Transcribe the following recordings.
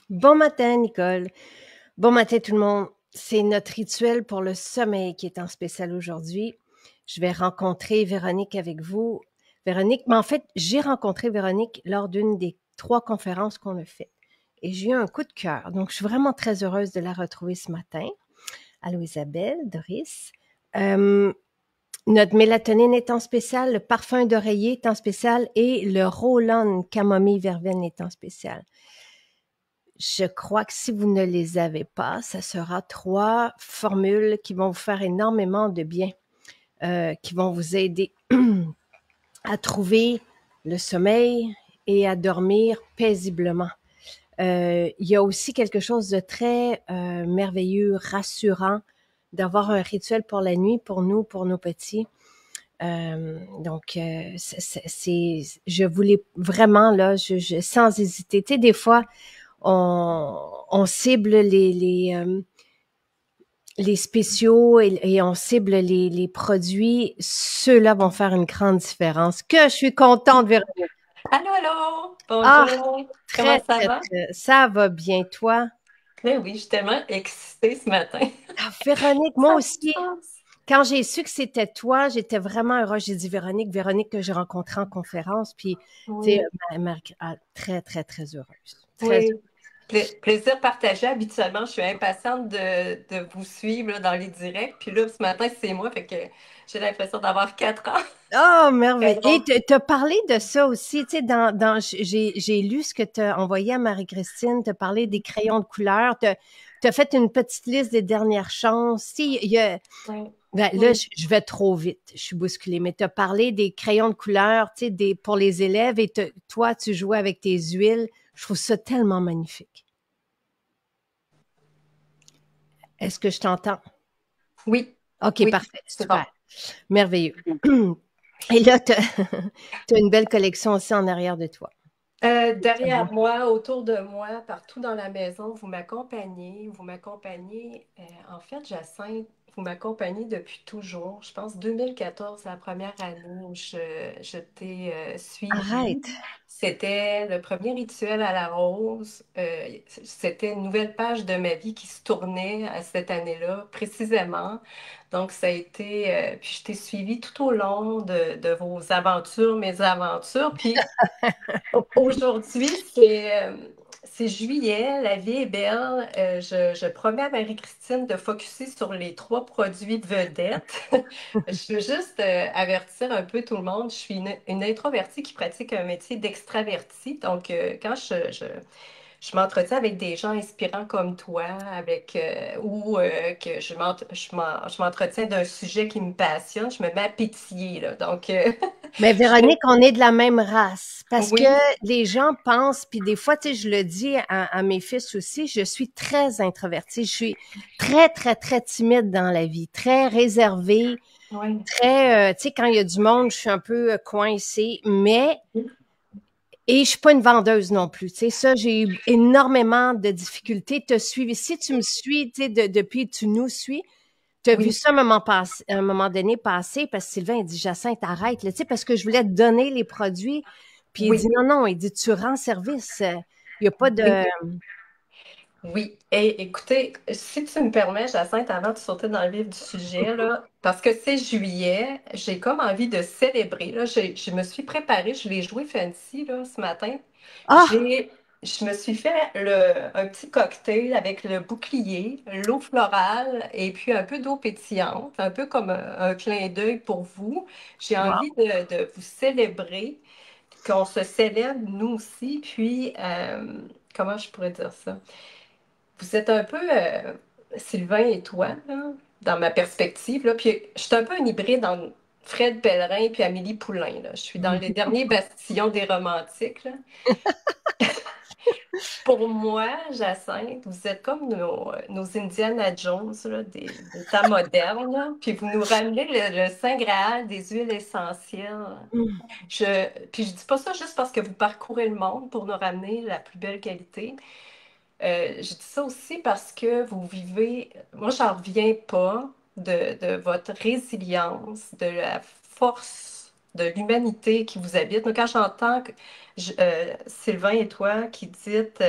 Bon matin, Nicole. Bon matin, tout le monde. C'est notre rituel pour le sommeil qui est en spécial aujourd'hui. Je vais rencontrer Véronique avec vous. Véronique, mais en fait, j'ai rencontré Véronique lors d'une des 3 conférences qu'on a faites. Et j'ai eu un coup de cœur. Donc, je suis vraiment très heureuse de la retrouver ce matin. Allô, Isabelle, Doris. Notre mélatonine est en spécial, le parfum d'oreiller est en spécial et le Roll-On camomille verveine est en spécial. Je crois que si vous ne les avez pas, ça sera 3 formules qui vont vous faire énormément de bien, qui vont vous aider à trouver le sommeil et à dormir paisiblement. Il y a aussi quelque chose de très merveilleux, rassurant, d'avoir un rituel pour la nuit, pour nous, pour nos petits. Je voulais vraiment, là, sans hésiter. Tu sais, des fois, on cible les spéciaux et on cible les produits. Ceux-là vont faire une grande différence. Que je suis contente, Véronique. Allô, allô, Ah, bonjour, comment très, ça très, va? très. Ça va bien, toi? Ben oui, je suis tellement excitée ce matin. Ah, Véronique, moi Ça a du aussi. sens. Quand j'ai su que c'était toi, j'étais vraiment heureuse. J'ai dit Véronique que j'ai rencontrée en conférence, puis tu sais, Oui, très, très, très heureuse. Très oui. Plaisir partagé. Habituellement, je suis impatiente de vous suivre là, dans les directs. Puis là, ce matin, c'est moi, fait que j'ai l'impression d'avoir 4 ans. Oh, Très merveilleux. Et drôle. t'as parlé de ça aussi, tu sais, j'ai lu ce que t'as envoyé à Marie-Christine, t'as parlé des crayons de couleur, t'as fait une petite liste des dernières chances. Si, Oui, là, oui, je vais trop vite, je suis bousculée, mais t'as parlé des crayons de couleur, tu sais, pour les élèves et toi, tu jouais avec tes huiles. Je trouve ça tellement magnifique. Est-ce que je t'entends? oui, OK, oui, parfait, c'est bon. super, merveilleux. Et là, t'as une belle collection aussi en arrière de toi. Ça va. Derrière moi, autour de moi, partout dans la maison, vous m'accompagnez, en fait, Jacinthe, vous m'accompagnez depuis toujours. Je pense 2014, la première année où je t'ai suivi. Arrête. C'était le premier rituel à la rose. C'était une nouvelle page de ma vie qui se tournait à cette année-là, précisément. Donc, ça a été, puis je t'ai suivi tout au long de vos aventures, mes aventures. Puis, aujourd'hui, c'est juillet, la vie est belle. Je promets à Marie-Christine de focusser sur les 3 produits vedettes. Je veux juste avertir un peu tout le monde. Je suis une introvertie qui pratique un métier d'extravertie. Donc, quand je m'entretiens avec des gens inspirants comme toi, ou que je m'entretiens d'un sujet qui me passionne, je me mets à pétiller, là. Donc, Mais je fais... Véronique, on est de la même race. Parce que Oui, les gens pensent, puis des fois, tu sais, je le dis à mes fils aussi, je suis très introvertie. Je suis très, très, très timide dans la vie, très réservée, oui. très, tu sais, quand il y a du monde, je suis un peu coincée, et je suis pas une vendeuse non plus. Tu sais, ça, j'ai eu énormément de difficultés. Te suivre. Si tu me suis, tu sais, depuis, tu nous suis, tu as vu Oui, ça à un moment donné passer, parce que Sylvain, il dit, Jacinthe, arrête, là, tu sais, parce que je voulais te donner les produits. Puis il dit, oui, non, non, il dit, tu rends service. Il n'y a pas de... oui. Oui, et écoutez, si tu me permets, Jacinthe, avant de sauter dans le vif du sujet, là, parce que c'est juillet, j'ai comme envie de célébrer. Là, je me suis préparée, je l'ai joué fancy là, ce matin. Ah, Je me suis fait un petit cocktail avec le bouclier, l'eau florale et puis un peu d'eau pétillante, un peu comme un clin d'œil pour vous. J'ai envie wow. de vous célébrer, qu'on se célèbre nous aussi, puis comment je pourrais dire ça? Vous êtes un peu, Sylvain et toi, là, dans ma perspective, là, puis je suis un peu un hybride entre Fred Pellerin puis Amélie Poulain, là. Je suis dans les derniers bastillons des romantiques, là. Pour moi, Jacinthe, vous êtes comme nos Indiana Jones, là, des temps modernes, là. Puis vous nous ramenez le Saint Graal des huiles essentielles. Mm. Puis je dis pas ça juste parce que vous parcourez le monde pour nous ramener la plus belle qualité. Je dis ça aussi parce que vous vivez, moi j'en reviens pas de votre résilience, de la force. de l'humanité qui vous habite. Donc, quand j'entends Sylvain et toi qui dites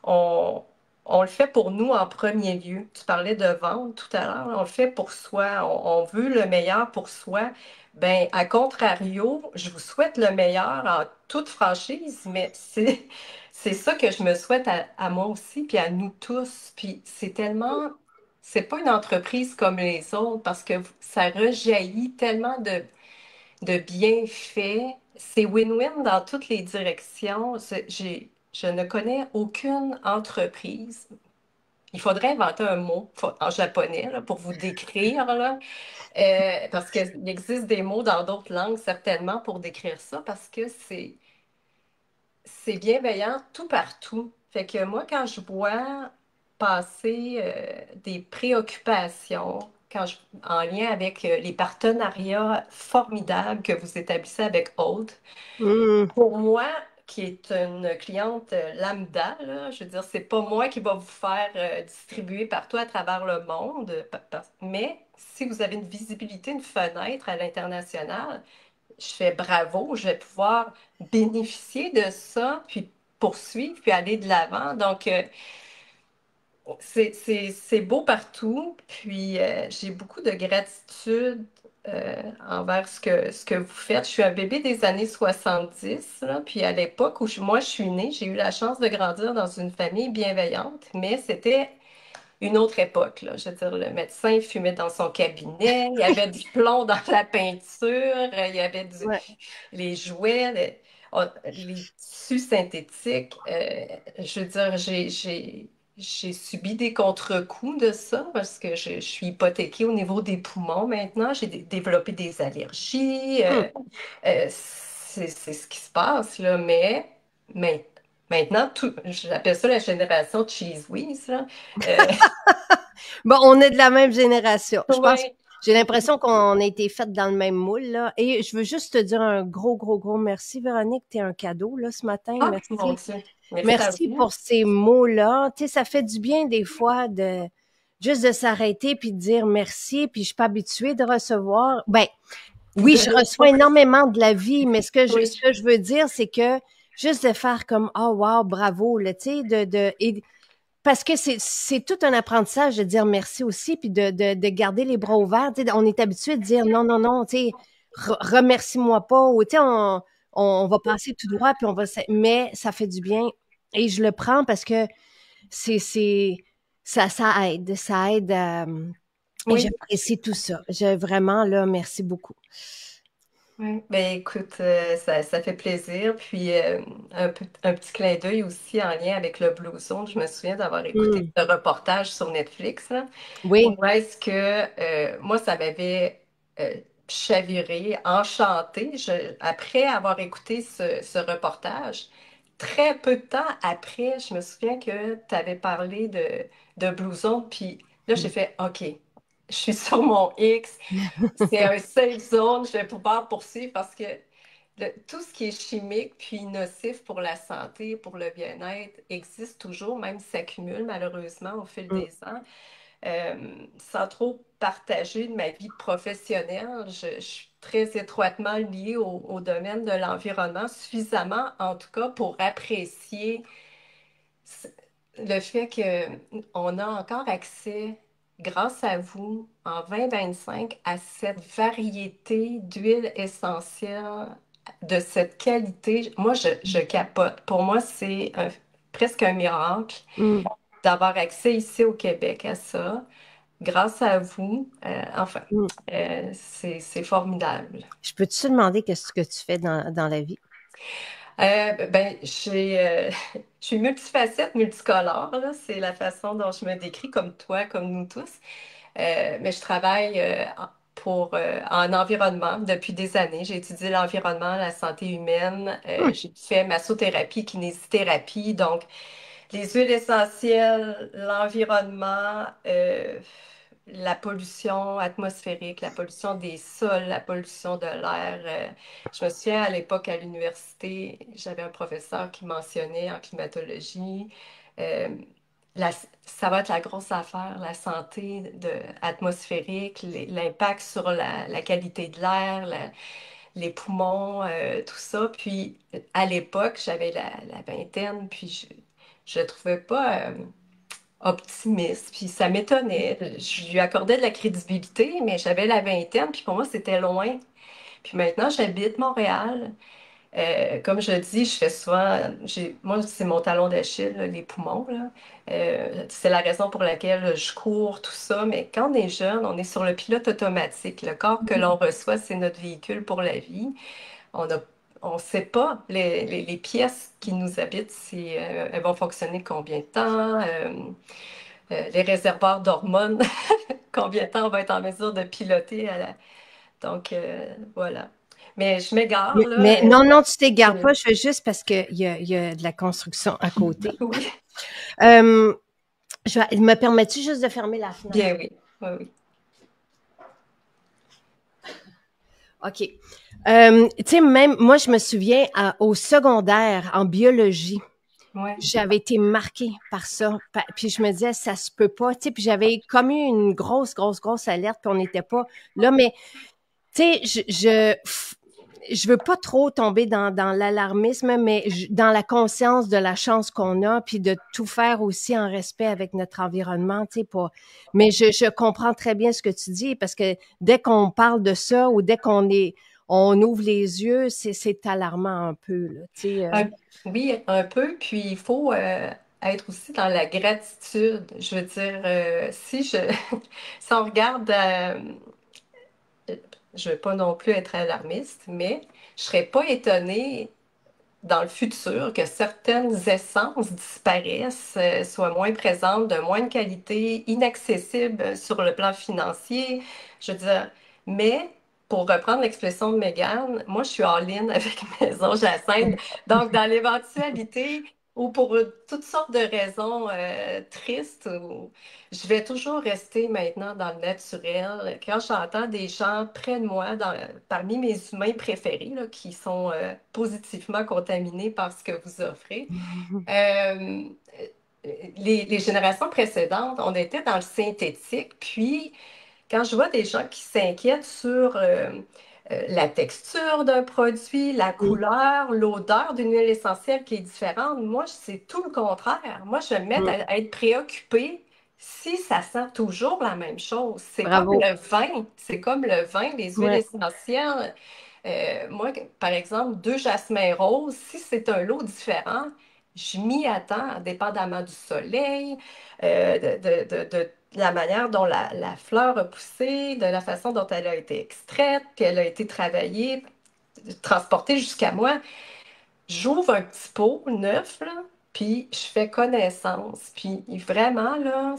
on, on le fait pour nous en premier lieu. Tu parlais de vente tout à l'heure, on le fait pour soi, on veut le meilleur pour soi. Ben, à contrario, je vous souhaite le meilleur en toute franchise, mais c'est ça que je me souhaite à moi aussi, puis à nous tous. Puis c'est tellement, c'est pas une entreprise comme les autres parce que ça rejaillit tellement de bienfaits. C'est win-win dans toutes les directions. Je ne connais aucune entreprise. Il faudrait inventer un mot en japonais là, pour vous décrire, là. Parce qu'il existe des mots dans d'autres langues certainement pour décrire ça, parce que c'est bienveillant tout partout. Fait que moi, quand je vois passer des préoccupations, en lien avec les partenariats formidables que vous établissez avec Aude, Hmm. pour moi, qui est une cliente lambda, là, je veux dire, c'est pas moi qui va vous faire distribuer partout à travers le monde, mais si vous avez une visibilité, une fenêtre à l'international, je fais bravo, je vais pouvoir bénéficier de ça, puis poursuivre, puis aller de l'avant. Donc, c'est beau partout, puis j'ai beaucoup de gratitude envers ce que vous faites. Je suis un bébé des années 70, là, puis à l'époque où moi je suis née, j'ai eu la chance de grandir dans une famille bienveillante, mais c'était une autre époque, là. Je veux dire, le médecin fumait dans son cabinet, il y avait du plomb dans la peinture, il y avait Ouais. les jouets, les tissus synthétiques. Je veux dire, j'ai subi des contre-coups de ça parce que je suis hypothéquée au niveau des poumons maintenant. J'ai développé des allergies. Hmm. C'est ce qui se passe, là. Mais maintenant, j'appelle ça la génération Cheese Whiz, là. Euh, Bon, on est de la même génération. Je pense, ouais. j'ai l'impression qu'on a été faites dans le même moule, là. Et je veux juste te dire un gros, gros, gros merci, Véronique. T'es un cadeau, là, ce matin. Ah, mon Merci. Dieu. Merci à Merci vous. pour ces mots-là. Tu sais, ça fait du bien des fois de juste de s'arrêter puis de dire merci. Puis je suis pas habituée de recevoir. Ben, Vous oui, je donnez reçois beaucoup. énormément de la vie, mais ce Oui. que je veux dire, c'est que juste de faire comme, oh wow, bravo, là, tu sais, parce que c'est tout un apprentissage de dire merci aussi, puis de garder les bras ouverts. Tu sais, on est habitué de dire non, non, non, tu sais, remercie-moi pas, ou tu sais, on va passer tout droit, puis on va, mais ça fait du bien. Et je le prends parce que c'est, ça aide et Oui. j'apprécie tout ça. J'ai vraiment, là, merci beaucoup. Oui, ben écoute, ça fait plaisir. Puis un petit clin d'œil aussi en lien avec le Blue Zone. Je me souviens d'avoir écouté Hmm. ce reportage sur Netflix, là, Oui. où est-ce que moi, ça m'avait chaviré, enchanté. Après avoir écouté ce reportage, très peu de temps après, je me souviens que tu avais parlé de Blue Zone. Puis là, j'ai fait OK, je suis sur mon X. C'est un safe zone, je vais pouvoir poursuivre parce que tout ce qui est chimique puis nocif pour la santé, pour le bien-être, existe toujours, même s'accumule malheureusement au fil Hmm. des ans. Sans trop partager de ma vie professionnelle, je suis très étroitement liée au domaine de l'environnement, suffisamment en tout cas pour apprécier le fait qu'on a encore accès, grâce à vous, en 2025, à cette variété d'huiles essentielles de cette qualité. Moi, je capote. Pour moi, c'est presque un miracle Hmm. d'avoir accès ici au Québec à ça. Grâce à vous, enfin, Hmm. c'est formidable. Je peux-tu te demander qu'est-ce que tu fais dans la vie? Je suis multifacette, multicolore, là. C'est la façon dont je me décris comme toi, comme nous tous. Mais je travaille en environnement depuis des années. J'ai étudié l'environnement, la santé humaine. Hmm. J'ai fait massothérapie, kinésithérapie. Donc, les huiles essentielles, l'environnement, la pollution atmosphérique, la pollution des sols, la pollution de l'air. Je me souviens à l'époque à l'université, j'avais un professeur qui mentionnait en climatologie. euh, Ça va être la grosse affaire, la santé atmosphérique, l'impact sur la qualité de l'air, les poumons, tout ça. Puis à l'époque, j'avais la vingtaine, puis je le trouvais pas optimiste, puis ça m'étonnait. Je lui accordais de la crédibilité, mais j'avais la vingtaine, puis pour moi, c'était loin. Puis maintenant, j'habite Montréal. Comme je dis, je fais souvent, moi, c'est mon talon d'Achille, là, les poumons, là. C'est la raison pour laquelle je cours, tout ça. Mais quand on est jeune, on est sur le pilote automatique. Le corps que l'on reçoit, c'est notre véhicule pour la vie. On a, on sait pas les pièces qui nous habitent, si elles vont fonctionner combien de temps, les réservoirs d'hormones, combien de temps on va être en mesure de piloter Donc, voilà. Mais je m'égare, Mais là. non, non, tu t'égares Je- pas. Je fais juste parce qu'il y a de la construction à côté. Oui, Euh, me permets-tu juste de fermer la fenêtre? bien oui. Oui, oui. OK. Tu sais, même moi, je me souviens au secondaire, en biologie, Ouais. j'avais été marquée par ça. Puis je me disais, ça se peut pas. Tu sais, puis j'avais comme eu une grosse, grosse, grosse alerte, puis on n'était pas là. Mais tu sais, je veux pas trop tomber dans l'alarmisme, mais dans la conscience de la chance qu'on a, puis de tout faire aussi en respect avec notre environnement, tu sais, pas. Mais je comprends très bien ce que tu dis, parce que dès qu'on parle de ça ou dès on ouvre les yeux, c'est alarmant un peu, là, tu sais. Oui, un peu. Puis il faut être aussi dans la gratitude. Je veux dire, si je si on regarde, je ne veux pas non plus être alarmiste, mais je serais pas étonnée dans le futur que certaines essences disparaissent, soient moins présentes, de moins de qualité, inaccessibles sur le plan financier. Je veux dire, mais pour reprendre l'expression de Megan, moi je suis en ligne avec Maison Jacinthe. Donc, dans l'éventualité ou pour toutes sortes de raisons tristes, je vais toujours rester maintenant dans le naturel. Quand j'entends des gens près de moi, parmi mes humains préférés, là, qui sont positivement contaminés par ce que vous offrez, euh, les générations précédentes, on était dans le synthétique. Puis, quand je vois des gens qui s'inquiètent sur la texture d'un produit, la couleur, l'odeur d'une huile essentielle qui est différente, moi, c'est tout le contraire. Moi, je vais me mettre à être préoccupée si ça sent toujours la même chose. C'est comme Bravo. le vin. C'est comme le vin, les huiles Ouais. essentielles. Moi, par exemple, deux jasmins roses, si c'est un lot différent, je m'y attends, dépendamment du soleil, de la manière dont la fleur a poussé, de la façon dont elle a été extraite, puis elle a été travaillée, transportée jusqu'à moi. J'ouvre un petit pot neuf, là, puis je fais connaissance. Puis vraiment, là,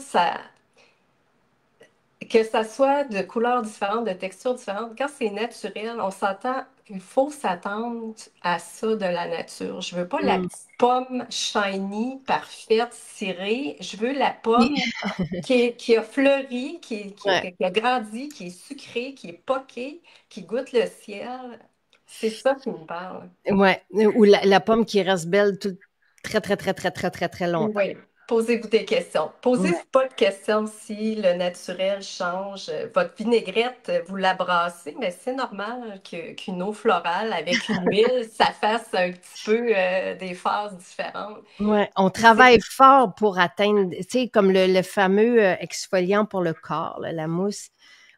que ça soit de couleurs différentes, de textures différentes, quand c'est naturel, on s'attend, il faut s'attendre à ça de la nature. Je veux pas la Mm. petite pomme shiny, parfaite, cirée. Je veux la Puis- pomme qui a fleuri, ouais. qui a grandi, qui est sucrée, qui est poquée, qui goûte le ciel. C'est ça qui me parle. Ouais. Ou la pomme qui reste belle très, très, très, très, très, très, très longtemps. Oui. Posez-vous des questions. Ouais. Posez-vous pas de questions si le naturel change. Votre vinaigrette, vous la brassez, mais c'est normal qu'une eau florale avec une huile, ça fasse un petit peu des phases différentes. Ouais, on C'est travaille fort pour atteindre, tu sais, comme le fameux exfoliant pour le corps, là, la mousse.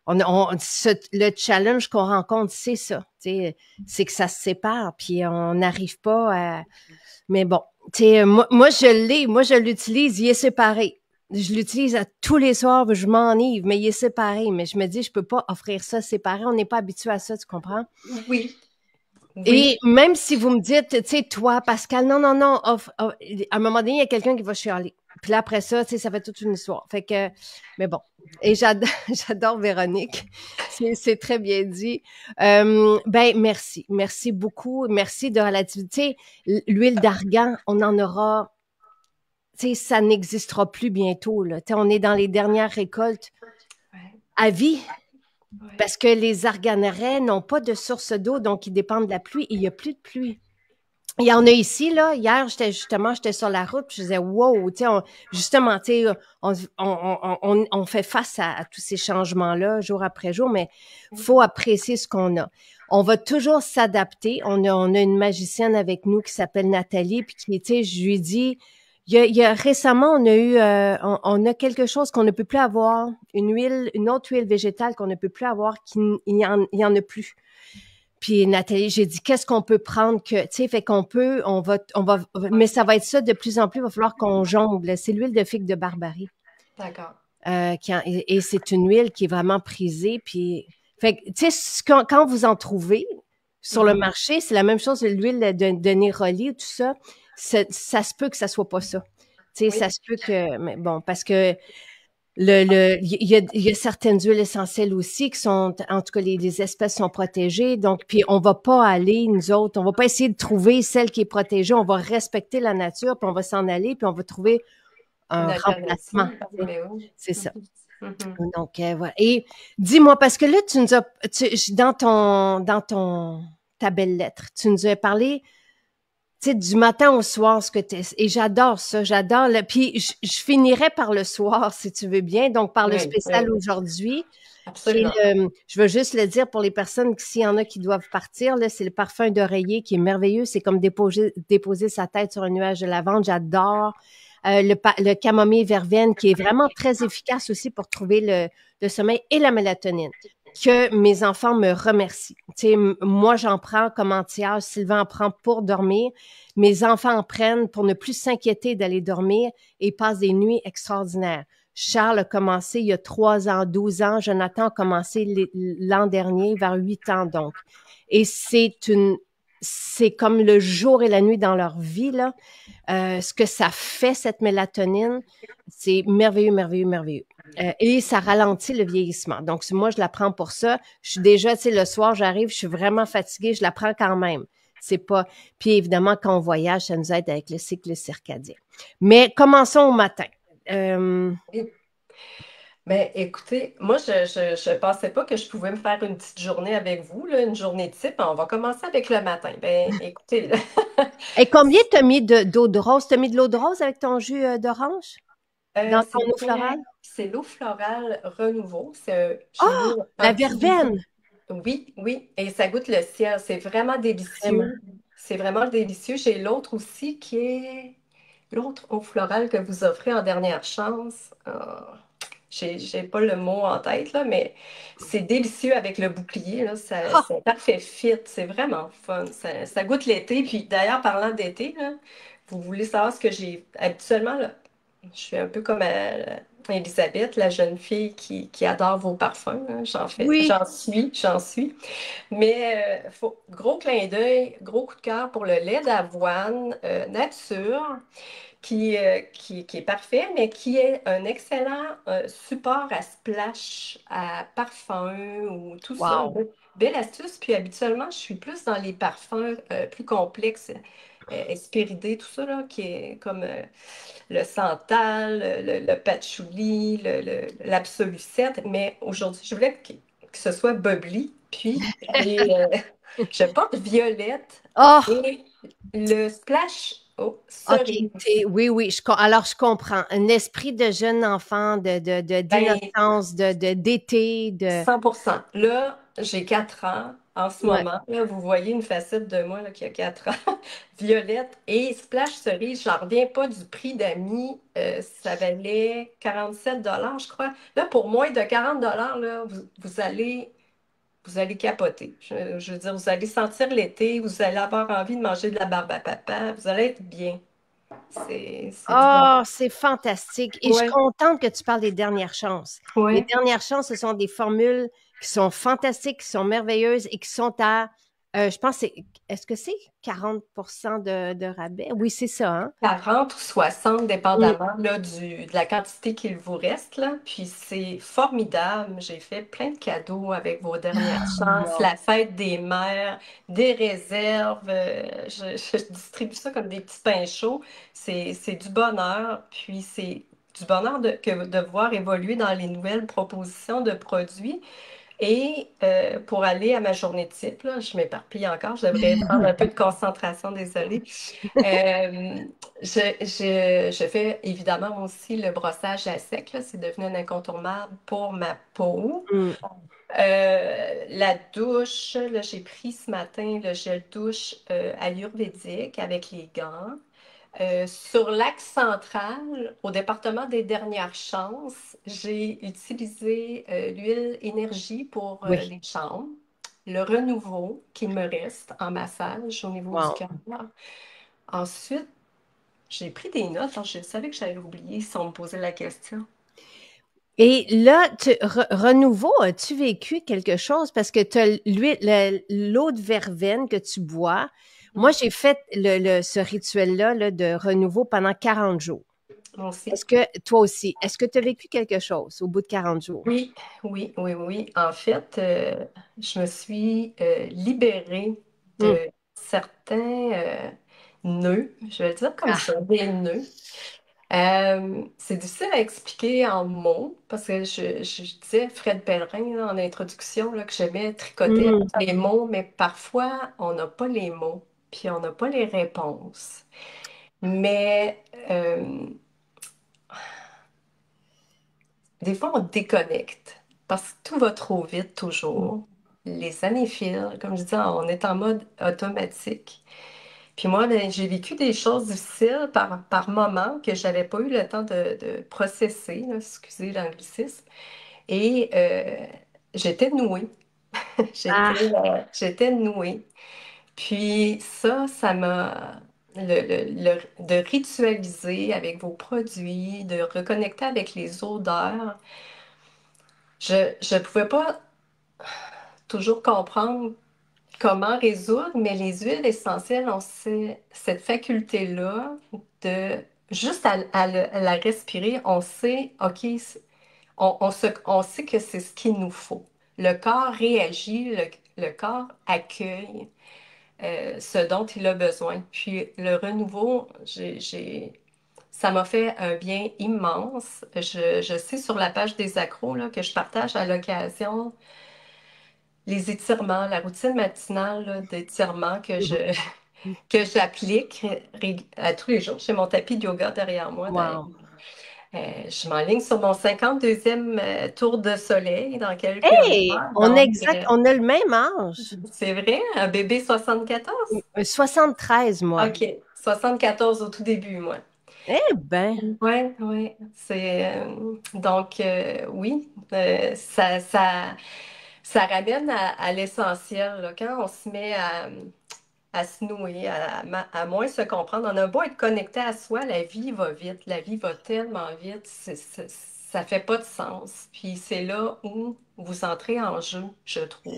Le challenge qu'on rencontre, c'est ça, tu sais, c'est que ça se sépare, puis on n'arrive pas à. Mais bon, tu sais, moi je l'utilise, il est séparé. Je l'utilise à tous les soirs, je m'enivre, mais il est séparé. Mais je me dis, je peux pas offrir ça séparé, on n'est pas habitué à ça, tu comprends? oui, oui. Et même si vous me dites, tu sais, toi, Pascal, non, non, non, à un moment donné, il y a quelqu'un qui va chialer. Puis là, après ça, tu sais, ça fait toute une histoire. Fait que, mais bon. Et j'adore, j'adore Véronique. C'est très bien dit. Ben, merci. Merci beaucoup. Merci de relativité. L'huile d'argan, on en aura, tu sais, ça n'existera plus bientôt, là. Tu sais, on est dans les dernières récoltes Ouais, à vie. ouais. Parce que les arganerets n'ont pas de source d'eau, donc ils dépendent de la pluie et il n'y a plus de pluie. Il y en a ici, là. Hier, j'étais sur la route, puis je disais, wow, tu sais, justement, tu sais, on fait face à tous ces changements-là, jour après jour, mais faut apprécier ce qu'on a. On va toujours s'adapter. On a une magicienne avec nous qui s'appelle Nathalie, puis qui, tu sais, je lui dis, récemment, on a eu, on a quelque chose qu'on ne peut plus avoir, une autre huile végétale qu'on ne peut plus avoir, il y en a plus. Puis Nathalie, j'ai dit, qu'est-ce qu'on peut prendre que, tu sais, fait on va, mais ça va être ça de plus en plus, il va falloir qu'on jongle. C'est l'huile de figue de Barbarie. D'accord. Et c'est une huile qui est vraiment prisée. Puis, fait que, tu sais, quand vous en trouvez sur le marché, c'est la même chose, l'huile de Néroli, tout ça. Ça se peut que ça soit pas ça. Tu sais, Oui. ça se peut que, mais bon, parce que il y a certaines huiles essentielles aussi qui sont, en tout cas, les espèces sont protégées. Donc, puis on va pas aller, nous autres, on va pas essayer de trouver celle qui est protégée. On va respecter la nature, puis on va s'en aller, puis on va trouver Une un remplacement. alternative, Tu sais. mais oui. C'est ça. Mhm. Donc, voilà. Et dis-moi, parce que là, ta belle lettre, tu nous as parlé, tu sais, du matin au soir, ce que t'es, et j'adore ça, puis je finirai par le soir, si tu veux bien, donc par le Oui, oui, spécial aujourd'hui, qui absolument. est je veux juste le dire pour les personnes, s'il y en a qui doivent partir, là, c'est le parfum d'oreiller qui est merveilleux, c'est comme déposer sa tête sur un nuage de lavande, j'adore. Le camomille verveine qui est vraiment très efficace aussi pour trouver le sommeil et la mélatonine que mes enfants me remercient. Tu sais, moi, j'en prends comme anti-âge, Sylvain en prend pour dormir. Mes enfants en prennent pour ne plus s'inquiéter d'aller dormir et passent des nuits extraordinaires. Charles a commencé il y a 3 ans, 12 ans. Jonathan a commencé l'an dernier, vers 8 ans donc. Et c'est comme le jour et la nuit dans leur vie, là. Ce que ça fait, cette mélatonine, c'est merveilleux, merveilleux, merveilleux. Et ça ralentit le vieillissement. Donc, moi, je la prends pour ça. Je suis déjà, tu sais, le soir, j'arrive, je suis vraiment fatiguée, je la prends quand même. C'est pas. Puis évidemment, quand on voyage, ça nous aide avec le cycle circadien. Mais commençons au matin. Euh, Oui. Ben, écoutez, moi, je pensais pas que je pouvais me faire une petite journée avec vous, là, une journée type. On va commencer avec le matin. Ben, écoutez, là, et combien t'as mis d'eau de rose? T'as mis de l'eau de rose avec ton jus d'orange dans ton eau florale? c'est l'eau florale Renouveau. J'ai mis Ah, un la petit goût. verveine! Oui, oui, et ça goûte le ciel. C'est vraiment Vraiment. délicieux. C'est vraiment délicieux. J'ai l'autre aussi qui est l'autre eau florale que vous offrez en dernière chance. J'ai pas le mot en tête, là, mais c'est délicieux avec le bouclier. Là, Ah, c'est un parfait fit. C'est vraiment fun. Ça goûte l'été. Puis d'ailleurs, parlant d'été, là, vous voulez savoir ce que j'ai habituellement, là, je suis un peu comme Elisabeth, la jeune fille qui adore vos parfums. Hein. oui. J'en suis. Mais gros clin d'œil, gros coup de cœur pour le lait d'avoine nature qui est parfait, mais qui est un excellent support à splash, à parfum ou tout ça. Wow. Belle astuce. Puis habituellement, je suis plus dans les parfums plus complexes, espéridés, tout ça, là, qui est comme le santal, le patchouli, l'absolucette. Mais aujourd'hui, je voulais que ce soit bubbly. Puis, je porte violette Oh, et le splash OK. cerise. Oui, oui. Alors, je comprends. Un esprit de jeune enfant, Ben, d'innocence, d'été, 100%. Là, j'ai 4 ans en ce ouais. moment. Là, vous voyez une facette de moi là, qui a 4 ans. Violette et Splash Cerise, j'en reviens pas du prix d'amis. Ça valait 47 $ je crois. Là, pour moins de 40 là, vous allez capoter. Je veux dire, vous allez sentir l'été, vous allez avoir envie de manger de la barbe à papa, vous allez être bien. C'est du bon. Oh, c'est fantastique. Et je suis Ouais, contente que tu parles des dernières chances. Les ouais. dernières chances, ce sont des formules qui sont fantastiques, qui sont merveilleuses et qui sont je pense, est-ce que c'est 40 de rabais? Oui, c'est ça, hein? 40 ou 60, Mm. dépendamment là, de la quantité qu'il vous reste. Là. Puis c'est formidable. J'ai fait plein de cadeaux avec vos dernières chances, Wow. la fête des mères, des réserves. Je distribue ça comme des petits pains chauds. C'est du bonheur. Puis c'est du bonheur de voir évoluer dans les nouvelles propositions de produits. Et pour aller à ma journée type, là, je m'éparpille encore, je devrais prendre un peu de concentration, désolée. Euh, je fais évidemment aussi le brossage à sec, là, c'est devenu un incontournable pour ma peau. Mm. La douche, là, j'ai pris ce matin le gel douche ayurvédique avec les gants. Sur l'axe central, au département des dernières chances, j'ai utilisé l'huile énergie pour Oui. les chambres, le renouveau qui me reste en massage au niveau du Wow. cœur. Ensuite, j'ai pris des notes, hein, je savais que j'allais oublier si on me posait la question. Et là, Renouveau, as-tu vécu quelque chose? Parce que tu as l'eau de verveine que tu bois. Moi, Mm. j'ai fait ce rituel-là là, de Renouveau pendant 40 jours. Moi aussi. Est-ce que toi aussi, est-ce que tu as vécu quelque chose au bout de 40 jours? Oui, oui, oui, oui. En fait, je me suis libérée Hum. de certains nœuds, je vais le dire comme Ah. ça, des nœuds. C'est difficile à expliquer en mots parce que je disais à Fred Pellerin là, en introduction là, que j'aimais tricoter avec Hum. les mots, mais parfois on n'a pas les mots, puis on n'a pas les réponses. Mais des fois, on déconnecte parce que tout va trop vite toujours. Les années filent, comme je dis, on est en mode automatique. Puis moi, ben, j'ai vécu des choses difficiles par moment que j'avais pas eu le temps de processer, là, excusez l'anglicisme. Et j'étais nouée. Ah. J'étais nouée. Puis ça m'a... de ritualiser avec vos produits, de reconnecter avec les odeurs. Je ne pouvais pas toujours comprendre comment résoudre, mais les huiles essentielles ont cette faculté-là de juste à la respirer, on sait, OK, on sait que c'est ce qu'il nous faut. Le corps réagit, le corps accueille ce dont il a besoin. Puis le renouveau, ça m'a fait un bien immense. Je sais sur la page des accros là, que je partage à l'occasion les étirements, la routine matinale là, d'étirement que j'applique à tous les jours. J'ai mon tapis de yoga derrière moi d'ailleurs. Wow. Je m'enligne sur mon 52e tour de soleil dans quelques Hey, mois. Donc, on a le même âge. c'est vrai, un bébé 74? 73, moi. OK, 74 au tout début, moi. Eh ben, Ouais, ouais, c'est donc oui, ça ramène à l'essentiel là. Quand on se met à se nouer, à moins se comprendre, on a beau être connecté à soi, la vie va vite, la vie va tellement vite, ça fait pas de sens. Puis c'est là où vous entrez en jeu, je trouve.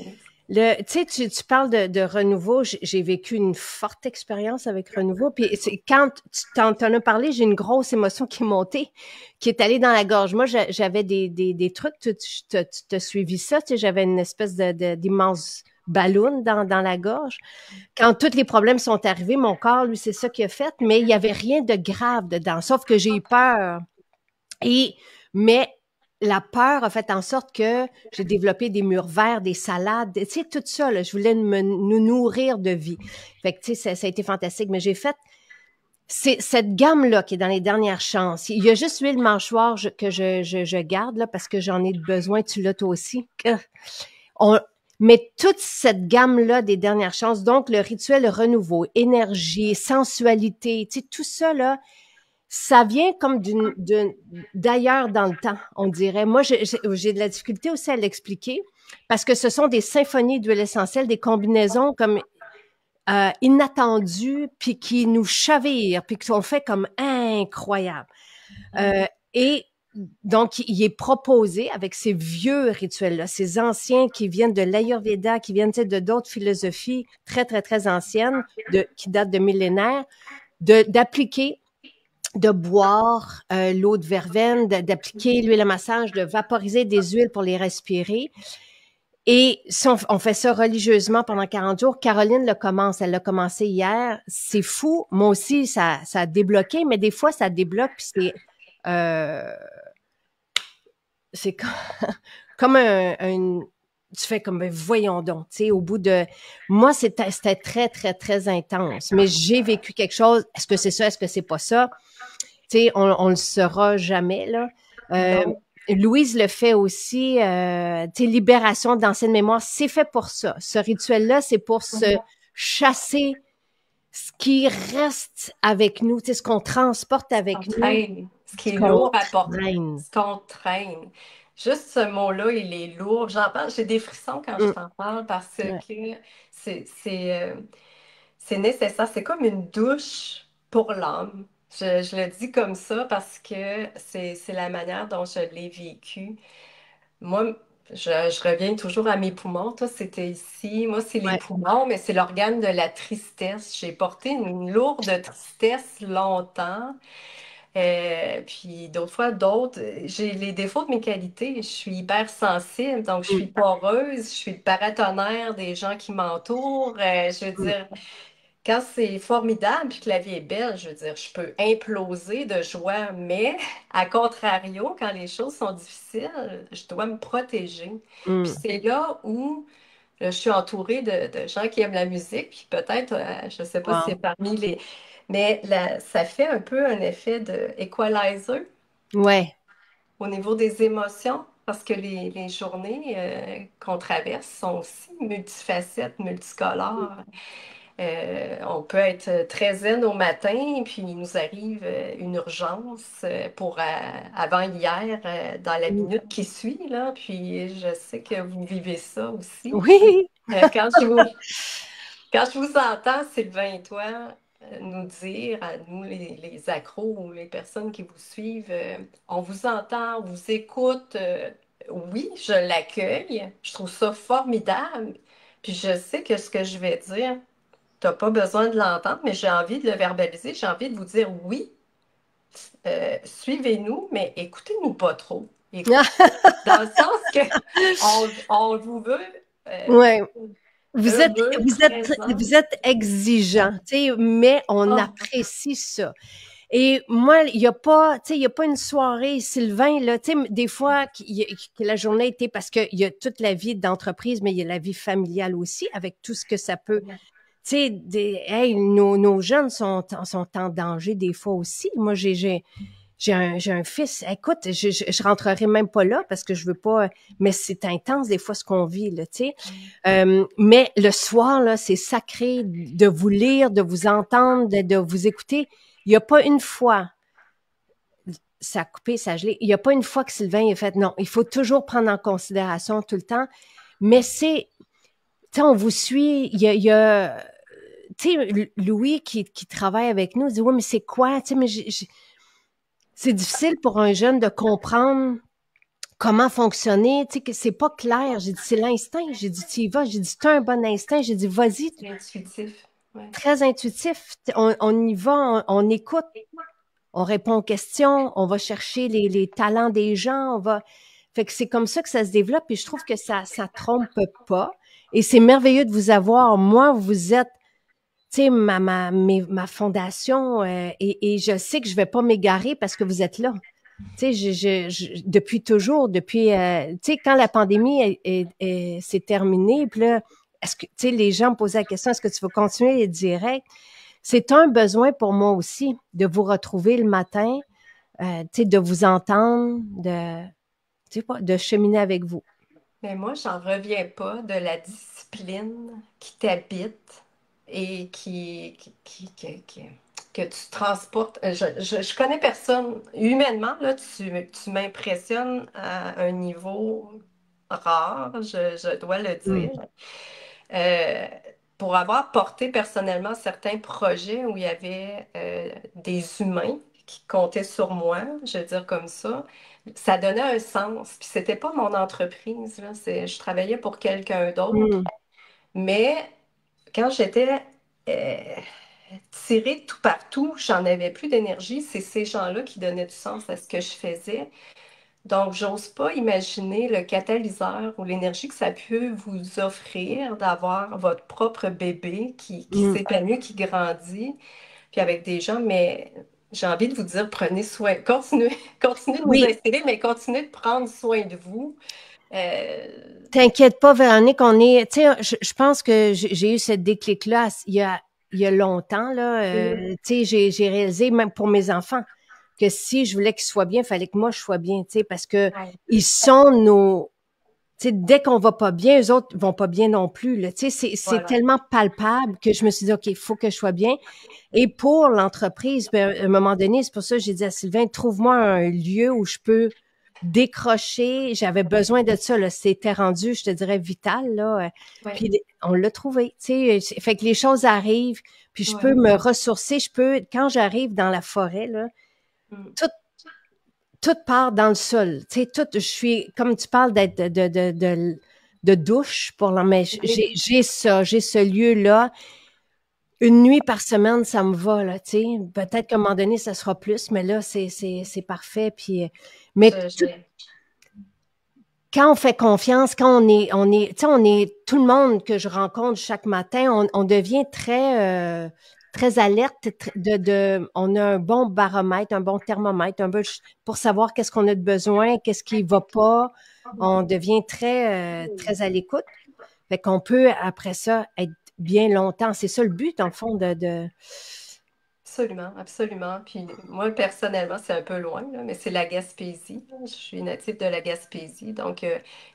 tu sais, tu parles de renouveau. J'ai vécu une forte expérience avec renouveau. Puis quand tu t'en as parlé, j'ai une grosse émotion qui est montée, qui est allée dans la gorge. Moi, j'avais des trucs. Tu t'as suivi ça. Tu sais, j'avais une espèce d'immense ballon dans la gorge. Quand tous les problèmes sont arrivés, mon corps, lui, c'est ça qu'il a fait. Mais il y avait rien de grave dedans. Sauf que j'ai eu peur. Mais la peur a fait en sorte que j'ai développé des murs verts, des salades, tu sais, tout ça, là, je voulais nous nourrir de vie. Fait que, tu sais, ça a été fantastique. Mais j'ai fait cette gamme-là qui est dans les dernières chances. Il y a juste l'huile mâchoire que je garde, là, parce que j'en ai besoin. Tu l'as toi aussi. On, mais toute cette gamme-là des dernières chances, donc le rituel renouveau, énergie, sensualité, tu sais, tout ça, là, ça vient comme d'ailleurs dans le temps, on dirait. Moi, j'ai de la difficulté aussi à l'expliquer parce que ce sont des symphonies d'huile essentielle, des combinaisons comme inattendues, puis qui nous chavirent, puis qui sont faites comme incroyables. Et donc, il est proposé avec ces vieux rituels-là, ces anciens qui viennent de l'Ayurveda, qui viennent de d'autres philosophies très, très, très anciennes, qui datent de millénaires, d'appliquer de boire l'eau de verveine, d'appliquer l'huile à massage, de vaporiser des huiles pour les respirer. Et si on fait ça religieusement pendant 40 jours, Caroline le commence, elle l'a commencé hier. C'est fou. Moi aussi, ça a débloqué, mais des fois, ça débloque, puis c'est comme, comme tu fais comme, ben, voyons donc, tu sais, au bout de... Moi, c'était très, très, très intense, mais j'ai vécu quelque chose. Est-ce que c'est ça? Est-ce que c'est pas ça? Tu sais, on le saura jamais, là. Euh, Non. Louise le fait aussi, tu sais, libération d'anciennes mémoires, c'est fait pour ça. Ce rituel-là, c'est pour se chasser ce qui reste avec nous, tu sais, ce qu'on transporte On avec nous, traîne. Ce qui ce est qu'on lourd à porter, traîne. ce qu'on traîne. Juste ce mot-là, il est lourd. J'en parle, j'ai des frissons quand je Mm, t'en parle parce ouais, que c'est c'est euh, c'est nécessaire. C'est comme une douche pour l'âme. Je le dis comme ça parce que c'est la manière dont je l'ai vécu. Moi, je reviens toujours à mes poumons. Toi, c'était ici. Moi, c'est les ouais. poumons, mais c'est l'organe de la tristesse. J'ai porté une lourde tristesse longtemps. Puis d'autres fois, j'ai les défauts de mes qualités. Je suis hypersensible, donc je suis Mm, poreuse, je suis le paratonnerre des gens qui m'entourent. Je veux mm, dire, quand c'est formidable puis que la vie est belle, je veux dire, je peux imploser de joie, mais à contrario, quand les choses sont difficiles, je dois me protéger. Puis mm. c'est là où je suis entourée de gens qui aiment la musique, puis peut-être, je ne sais pas si c'est Wow. parmi les... Mais ça fait un peu un effet de equalizer Ouais. au niveau des émotions, parce que les journées qu'on traverse sont aussi multifacettes, multicolores. On peut être très zen au matin, puis il nous arrive une urgence avant hier, dans la Mm. minute qui suit, là, puis je sais que vous vivez ça aussi. Oui. Euh, quand je vous, Quand je vous entends, Sylvain et toi, nous dire, à nous les accros ou les personnes qui vous suivent, on vous entend, on vous écoute, oui, je l'accueille, je trouve ça formidable, puis je sais que ce que je vais dire, t'as pas besoin de l'entendre, mais j'ai envie de le verbaliser, j'ai envie de vous dire oui, suivez-nous, mais écoutez-nous pas trop. Dans le sens que on vous veut Ouais. heureux, présent. Vous êtes exigeant, tu sais, mais on Oh, apprécie ça. Et moi, il y a pas, tu sais, il y a pas une soirée, Sylvain, là, tu sais, des fois, que la journée était parce qu'il y a toute la vie d'entreprise, mais il y a la vie familiale aussi, avec tout ce que ça peut. Tu sais, hey, nos jeunes sont en danger des fois aussi. Moi, j'ai un fils. Écoute, je rentrerai même pas là parce que je veux pas, mais c'est intense des fois ce qu'on vit, là, tu sais. Mais le soir, là, c'est sacré de vous lire, de vous entendre, de vous écouter. Il n'y a pas une fois, ça a coupé, ça a gelé, il n'y a pas une fois que Sylvain a fait, non, il faut toujours prendre en considération tout le temps. Mais c'est, tu sais, on vous suit, il y a tu sais, Louis qui travaille avec nous dit, oui, mais c'est quoi? Tu sais, mais c'est difficile pour un jeune de comprendre comment fonctionner, tu sais, que c'est pas clair. J'ai dit, c'est l'instinct. J'ai dit, tu y vas. J'ai dit, tu as un bon instinct. J'ai dit, vas-y, c'est intuitif. Ouais. très intuitif. On y va, on écoute, on répond aux questions, on va chercher les talents des gens, on va. Fait que c'est comme ça que ça se développe et je trouve que ça trompe pas. Et c'est merveilleux de vous avoir. Moi, vous êtes, tu sais, ma fondation et je sais que je vais pas m'égarer parce que vous êtes là. Tu sais, depuis toujours, depuis, tu sais, quand la pandémie s'est terminée, puis là, est-ce que, tu sais, les gens me posaient la question, est-ce que tu vas continuer les directs? C'est un besoin pour moi aussi de vous retrouver le matin, tu sais, de vous entendre, tu sais pas, de cheminer avec vous. Mais moi, j'en reviens pas de la discipline qui t'habite et que tu transportes. Je connais personne. Humainement, là, tu m'impressionnes à un niveau rare, je dois le Mm. dire. Euh, pour avoir porté personnellement certains projets où il y avait des humains qui comptaient sur moi, je veux dire comme ça donnait un sens. Puis c'était pas mon entreprise, là, je travaillais pour quelqu'un d'autre. Mm. Mais quand j'étais euh, tirée de tout partout, j'en avais plus d'énergie. C'est ces gens-là qui donnaient du sens à ce que je faisais. Donc, j'ose pas imaginer le catalyseur ou l'énergie que ça peut vous offrir d'avoir votre propre bébé qui Mm. s'épanouit, qui grandit, puis avec des gens, mais j'ai envie de vous dire, prenez soin, continuez, continuez de vous Oui, inspirer, mais continuez de prendre soin de vous. Euh, T'inquiète pas, Véronique, on est, tu sais, je pense que j'ai eu ce déclic-là il y a longtemps, là. mhm, Tu sais, j'ai réalisé, même pour mes enfants, que si je voulais qu'ils soient bien, il fallait que moi je sois bien, tu sais, parce que ouais, ils sont nos, tu sais, dès qu'on va pas bien, eux autres vont pas bien non plus, là. Tu sais, c'est voilà. tellement palpable que je me suis dit, OK, il faut que je sois bien. Et pour l'entreprise, ben, à un moment donné, c'est pour ça que j'ai dit à Sylvain, trouve-moi un lieu où je peux décrocher. J'avais besoin de ça, là. C'était rendu, je te dirais, vital, là. Ouais, Puis on l'a trouvé, tu sais. Fait que les choses arrivent, puis je peux ouais. me ressourcer. Je peux, quand j'arrive dans la forêt, là, Mm. tout, tout part dans le sol. Tu sais, tout, je suis, comme tu parles d'être de douche pour l'en, mais Oui. j'ai ça, j'ai ce lieu-là. Une nuit par semaine, ça me va, là, tu sais. Peut-être qu'à un moment donné, ça sera plus, mais là, c'est parfait. Puis, mais Je, tout, je- quand on fait confiance, quand tu sais, on est, tout le monde que je rencontre chaque matin, on devient très alerte, on a un bon baromètre, un bon thermomètre, pour savoir qu'est-ce qu'on a de besoin, qu'est-ce qui va pas. On devient très à l'écoute. Fait qu'on peut, après ça, être bien longtemps. C'est ça le but, en fond, Absolument, absolument. Puis moi, personnellement, c'est un peu loin, là, mais c'est la Gaspésie. Je suis native de la Gaspésie. Donc,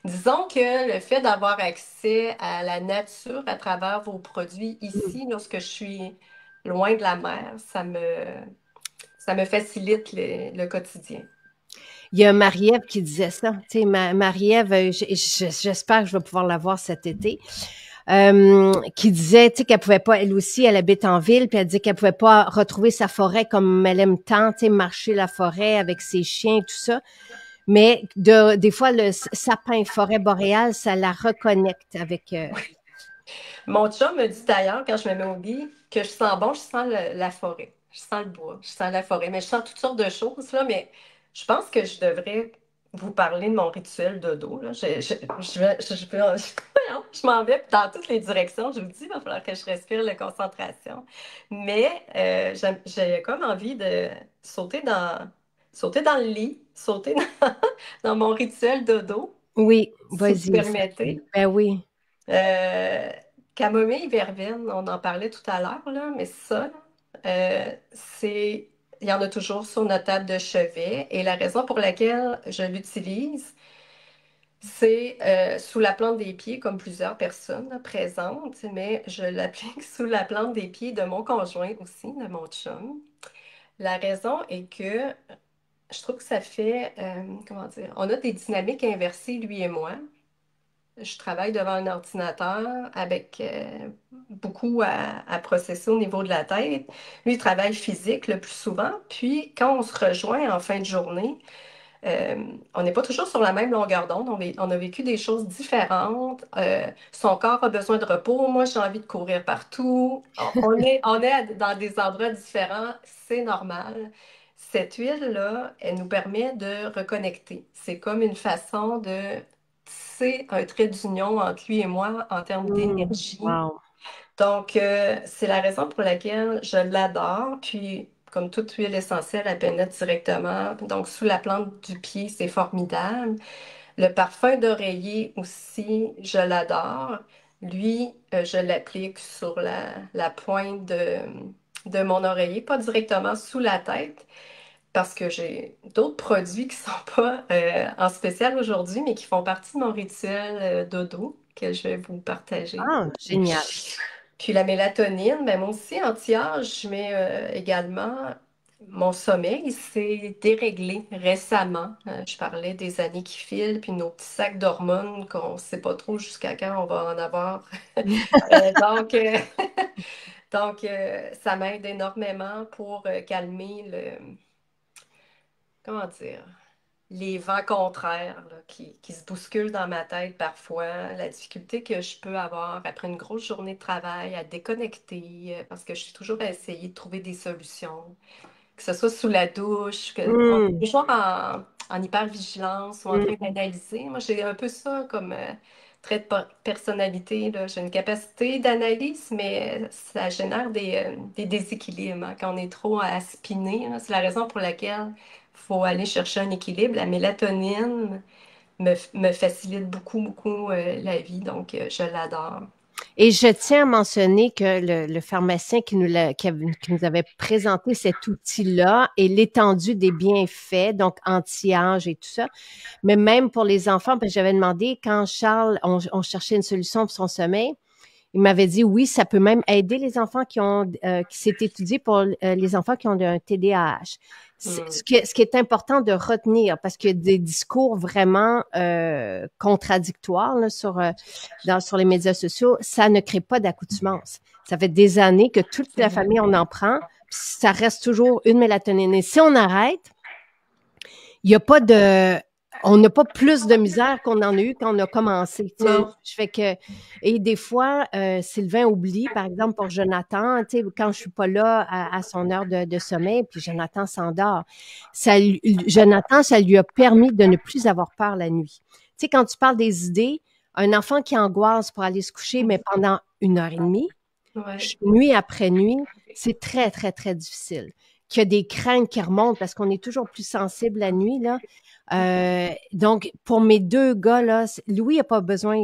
disons que le fait d'avoir accès à la nature à travers vos produits ici, lorsque je suis loin de la mer, ça me facilite le quotidien. Il y a Marie-Ève qui disait ça. Tu sais, Marie-Ève, j'espère que je vais pouvoir la voir cet été, qui disait, tu sais, qu'elle pouvait pas, elle aussi, elle habite en ville, puis elle dit qu'elle pouvait pas retrouver sa forêt comme elle aime tant, tu sais, marcher la forêt avec ses chiens et tout ça. Mais des fois, le sapin forêt boréale, ça la reconnecte avec. Mon chum me dit d'ailleurs, quand je me mets au lit, que je sens bon, je sens la forêt, je sens le bois, je sens la forêt, mais je sens toutes sortes de choses, là, mais je pense que je devrais vous parler de mon rituel dodo, là. Je m'en vais dans toutes les directions, je vous dis, il va falloir que je respire la concentration. Mais j'ai comme envie de sauter dans le lit, sauter dans mon rituel dodo, Oui, si vous vas-y. permettez. Ben oui. Euh, Camomille, verveine, on en parlait tout à l'heure, là, mais ça, là, il y en a toujours sur notre table de chevet. Et la raison pour laquelle je l'utilise, c'est sous la plante des pieds, comme plusieurs personnes là, présentes, mais je l'applique sous la plante des pieds de mon conjoint aussi, de mon chum. La raison est que je trouve que ça fait, comment dire, on a des dynamiques inversées, lui et moi. Je travaille devant un ordinateur avec beaucoup à processer au niveau de la tête. Lui, il travaille physique le plus souvent. Puis, quand on se rejoint en fin de journée, on n'est pas toujours sur la même longueur d'onde. On a vécu des choses différentes. Son corps a besoin de repos. Moi, j'ai envie de courir partout. On est dans des endroits différents. C'est normal. Cette huile-là, elle nous permet de reconnecter. C'est comme une façon de tisser un trait d'union entre lui et moi en termes Mm, d'énergie. wow. Donc, c'est la raison pour laquelle je l'adore. Puis, comme toute huile essentielle, elle pénètre directement. Donc, sous la plante du pied, c'est formidable. Le parfum d'oreiller aussi, je l'adore. Lui, je l'applique sur la pointe de mon oreiller, pas directement sous la tête, parce que j'ai d'autres produits qui sont pas en spécial aujourd'hui, mais qui font partie de mon rituel dodo que je vais vous partager. Ah, génial. Puis la mélatonine, ben moi aussi, anti-âge, mais également mon sommeil s'est déréglé récemment. Je parlais des années qui filent, puis nos petits sacs d'hormones qu'on ne sait pas trop jusqu'à quand on va en avoir. Donc, ça m'aide énormément pour calmer comment dire, les vents contraires là, qui se bousculent dans ma tête parfois, la difficulté que je peux avoir après une grosse journée de travail à déconnecter, parce que je suis toujours à essayer de trouver des solutions, que ce soit sous la douche, on est Mm, toujours en hypervigilance ou en train mm. d'analyser. Moi, j'ai un peu ça comme trait de personnalité, là. J'ai une capacité d'analyse, mais ça génère des déséquilibres hein, quand on est trop à spinner. Là. C'est la raison pour laquelle il faut aller chercher un équilibre. La mélatonine me facilite beaucoup, beaucoup la vie. Donc, je l'adore. Et je tiens à mentionner que le pharmacien qui nous avait présenté cet outil-là et l'étendue des bienfaits, donc anti-âge et tout ça, mais même pour les enfants, parce que j'avais demandé quand Charles, on cherchait une solution pour son sommeil, il m'avait dit oui, ça peut même aider les enfants qui s'est étudié pour les enfants qui ont un TDAH. Hmm. Ce qui est important de retenir, parce qu'il y a des discours vraiment contradictoires là, sur les médias sociaux, ça ne crée pas d'accoutumance. Ça fait des années que toute C'est la vrai. famille, on en prend, puis ça reste toujours une mélatonine. Et si on arrête, il n'y a pas de. On n'a pas plus de misère qu'on en a eu quand on a commencé. Tu sais. Non. Je fais que. Et des fois, Sylvain oublie, par exemple, pour Jonathan, tu sais, quand je suis pas là à son heure de sommeil, puis Jonathan s'endort. Jonathan, ça lui a permis de ne plus avoir peur la nuit. Tu sais, quand tu parles des idées, un enfant qui angoisse pour aller se coucher, mais pendant 1 heure et demie, Ouais. nuit après nuit, c'est très, très, très difficile. Qu'il y a des craintes qui remontent parce qu'on est toujours plus sensible la nuit, là. Donc, pour mes 2 gars, là, Louis n'a pas besoin,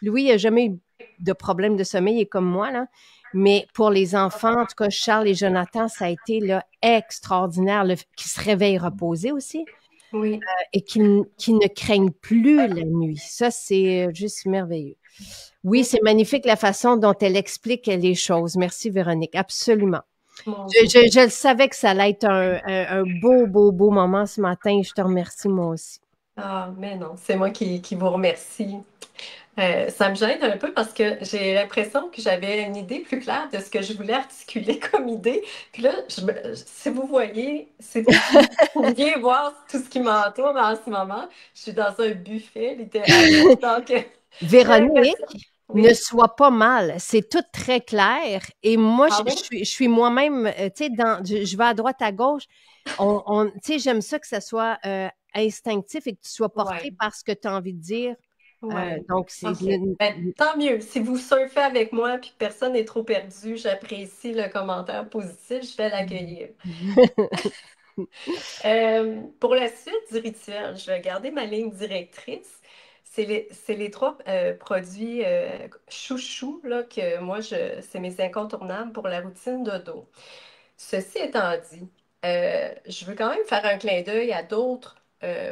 Louis n'a jamais eu de problème de sommeil, il est comme moi, là. Mais pour les enfants, en tout cas, Charles et Jonathan, ça a été là, extraordinaire, qu'ils se réveillent reposés aussi Oui. et qu'ils ne craignent plus la nuit. Ça, c'est juste merveilleux. Oui, c'est magnifique la façon dont elle explique les choses. Merci, Véronique. Absolument. Mon Je le savais que ça allait être un beau, beau, beau moment ce matin. Je te remercie, moi aussi. Ah, mais non, c'est moi qui vous remercie. Ça me gêne un peu parce que j'ai l'impression que j'avais une idée plus claire de ce que je voulais articuler comme idée. Puis là, si vous voyez, si vous pouviez voir tout ce qui m'entoure en ce moment, je suis dans un buffet, littéralement. Donc, j'ai l'impression. Véronique, ne Oui. sois pas mal. C'est tout très clair. Et moi, Ah oui? je suis moi-même, tu sais, je vais à droite, à gauche. Tu sais, j'aime ça que ça soit instinctif et que tu sois porté Oui. par ce que tu as envie de dire. Oui. Donc, c'est. OK. Ben, tant mieux. Si vous surfez avec moi puis que personne n'est trop perdu, j'apprécie le commentaire positif, je vais l'accueillir. Pour la suite du rituel, je vais garder ma ligne directrice. C'est les trois produits chouchous là, que moi, c'est mes incontournables pour la routine de dos. Ceci étant dit, je veux quand même faire un clin d'œil à d'autres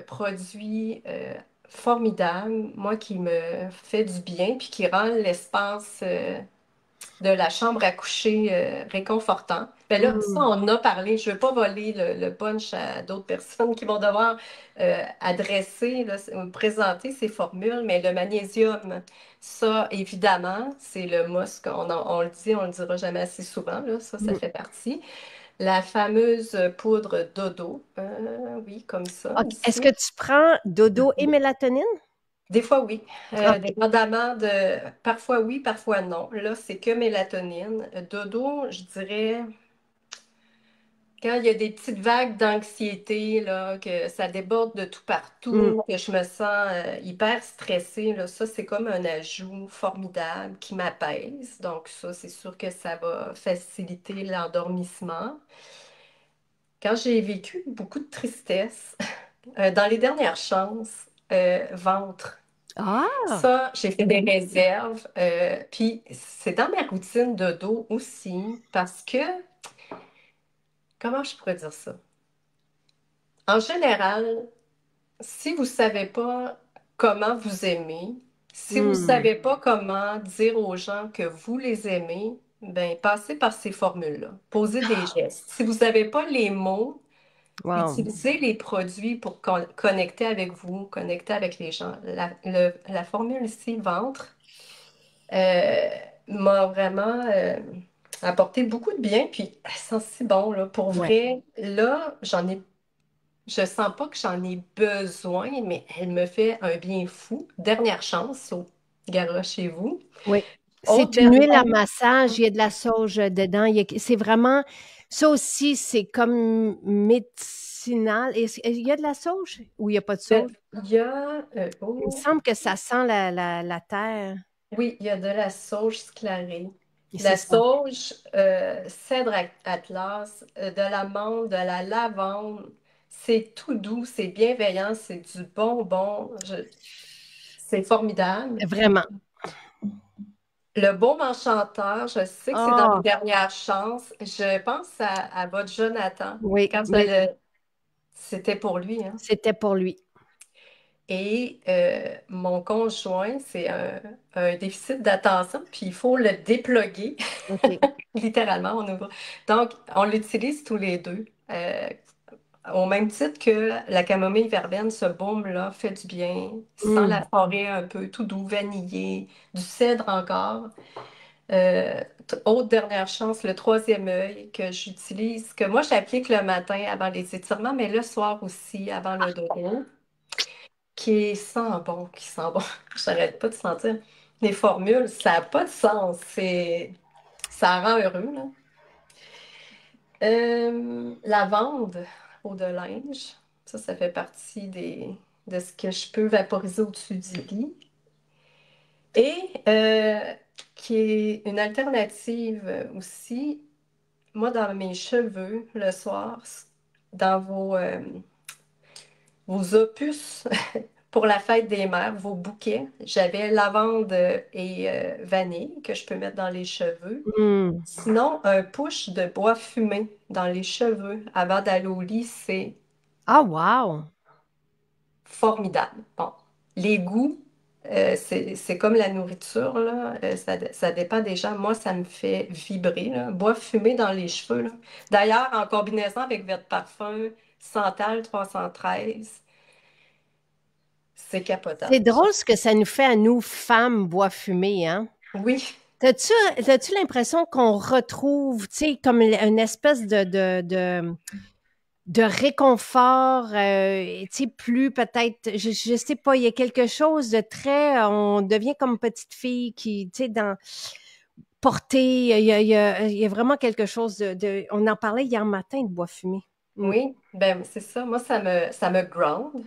produits formidables, moi qui me fait du bien, puis qui rend l'espace de la chambre à coucher réconfortant. Ben là, ça, Mm. on en a parlé. Je ne veux pas voler le punch à d'autres personnes qui vont devoir adresser, là, présenter ces formules, mais le magnésium, ça, évidemment, c'est le must. On le dit, on le dira jamais assez souvent, là, ça Mm. fait partie. La fameuse poudre dodo, oui, comme ça OK. Est-ce aussi. que tu prends dodo et mélatonine? Des fois, oui. OK. Dépendamment de. Parfois, oui, parfois non. Là, c'est que mélatonine. Dodo, je dirais, quand il y a des petites vagues d'anxiété, là, que ça déborde de tout Mm. partout, que je me sens hyper stressée, là, ça, c'est comme un ajout formidable qui m'apaise. Donc, ça, c'est sûr que ça va faciliter l'endormissement. Quand j'ai vécu beaucoup de tristesse, dans les dernières chances, ventre. Ah! Ça, j'ai fait des réserves. Puis c'est dans ma routine de dos aussi, parce que, comment je pourrais dire ça? En général, si vous ne savez pas comment vous aimez, si vous ne Mm. savez pas comment dire aux gens que vous les aimez, ben passez par ces formules-là. Posez des gestes. Si vous n'avez pas les mots, Wow. utilisez les produits pour connecter avec vous, connecter avec les gens. La formule ici, ventre, euh, m'a vraiment apporté beaucoup de bien. Puis, elle sent si bon, là. Pour Ouais. vrai, là, je sens pas que j'en ai besoin, mais elle me fait un bien fou. Dernière chance au chez vous. Oui. Autre C'est une huile à dernière. massage, il y a de la sauge dedans. C'est vraiment, ça aussi, c'est comme médicinal. Il y a de la sauge ou il n'y a pas de Ben, sauge? il y a. Il me Oh, semble que ça sent la terre. oui, il y a de la sauge sclarée. Et c'est La ça. sauge, cèdre atlas, de l'amande, de la lavande. C'est tout doux, c'est bienveillant, c'est du bonbon. C'est formidable. Vraiment. Le Baume enchanteur, je sais que c'est dans les Ah, dernières chances. Je pense à votre Jonathan, oui, quand oui, c'était pour lui, hein. c'était pour lui. Et mon conjoint, c'est un déficit d'attention, puis il faut le déploguer, OK. littéralement. On ouvre. Donc, on l'utilise tous les deux. Au même titre que la camomille verveine, ce baume-là fait du bien, sans Mm. la forêt un peu, tout doux, vanillé, du cèdre encore. Autre dernière chance, le troisième œil que j'utilise, que moi j'applique le matin avant les étirements, mais le soir aussi avant le dodo, qui sent bon, qui sent bon. J'arrête pas de sentir. Les formules, ça n'a pas de sens. Ça rend heureux, là. Lavande, eau de linge, ça fait partie de ce que je peux vaporiser au-dessus du lit. Et qui est une alternative aussi, moi, dans mes cheveux, le soir, dans vos opus pour la fête des mères, vos bouquets, j'avais lavande et vanille que je peux mettre dans les cheveux. Mm. Sinon, un push de bois fumé dans les cheveux avant d'aller au lit, c'est Ah, wow! formidable. Bon, les goûts, c'est comme la nourriture, là. Ça dépend des gens. Moi, ça me fait vibrer, là. Bois fumé dans les cheveux, là. D'ailleurs, en combinaison avec votre parfum Santal 313, c'est C'est capotable. drôle ce que ça nous fait à nous, femmes, bois fumé, hein? Oui, T'as-tu, t'as-tu l'impression qu'on retrouve, tu sais, comme une espèce de réconfort, tu sais, plus peut-être, je sais pas, il y a quelque chose de très, on devient comme petite fille qui, tu sais, dans porter, il y a vraiment quelque chose on en parlait hier matin de bois fumé. Mm. oui, ben c'est ça. Moi, ça me ground.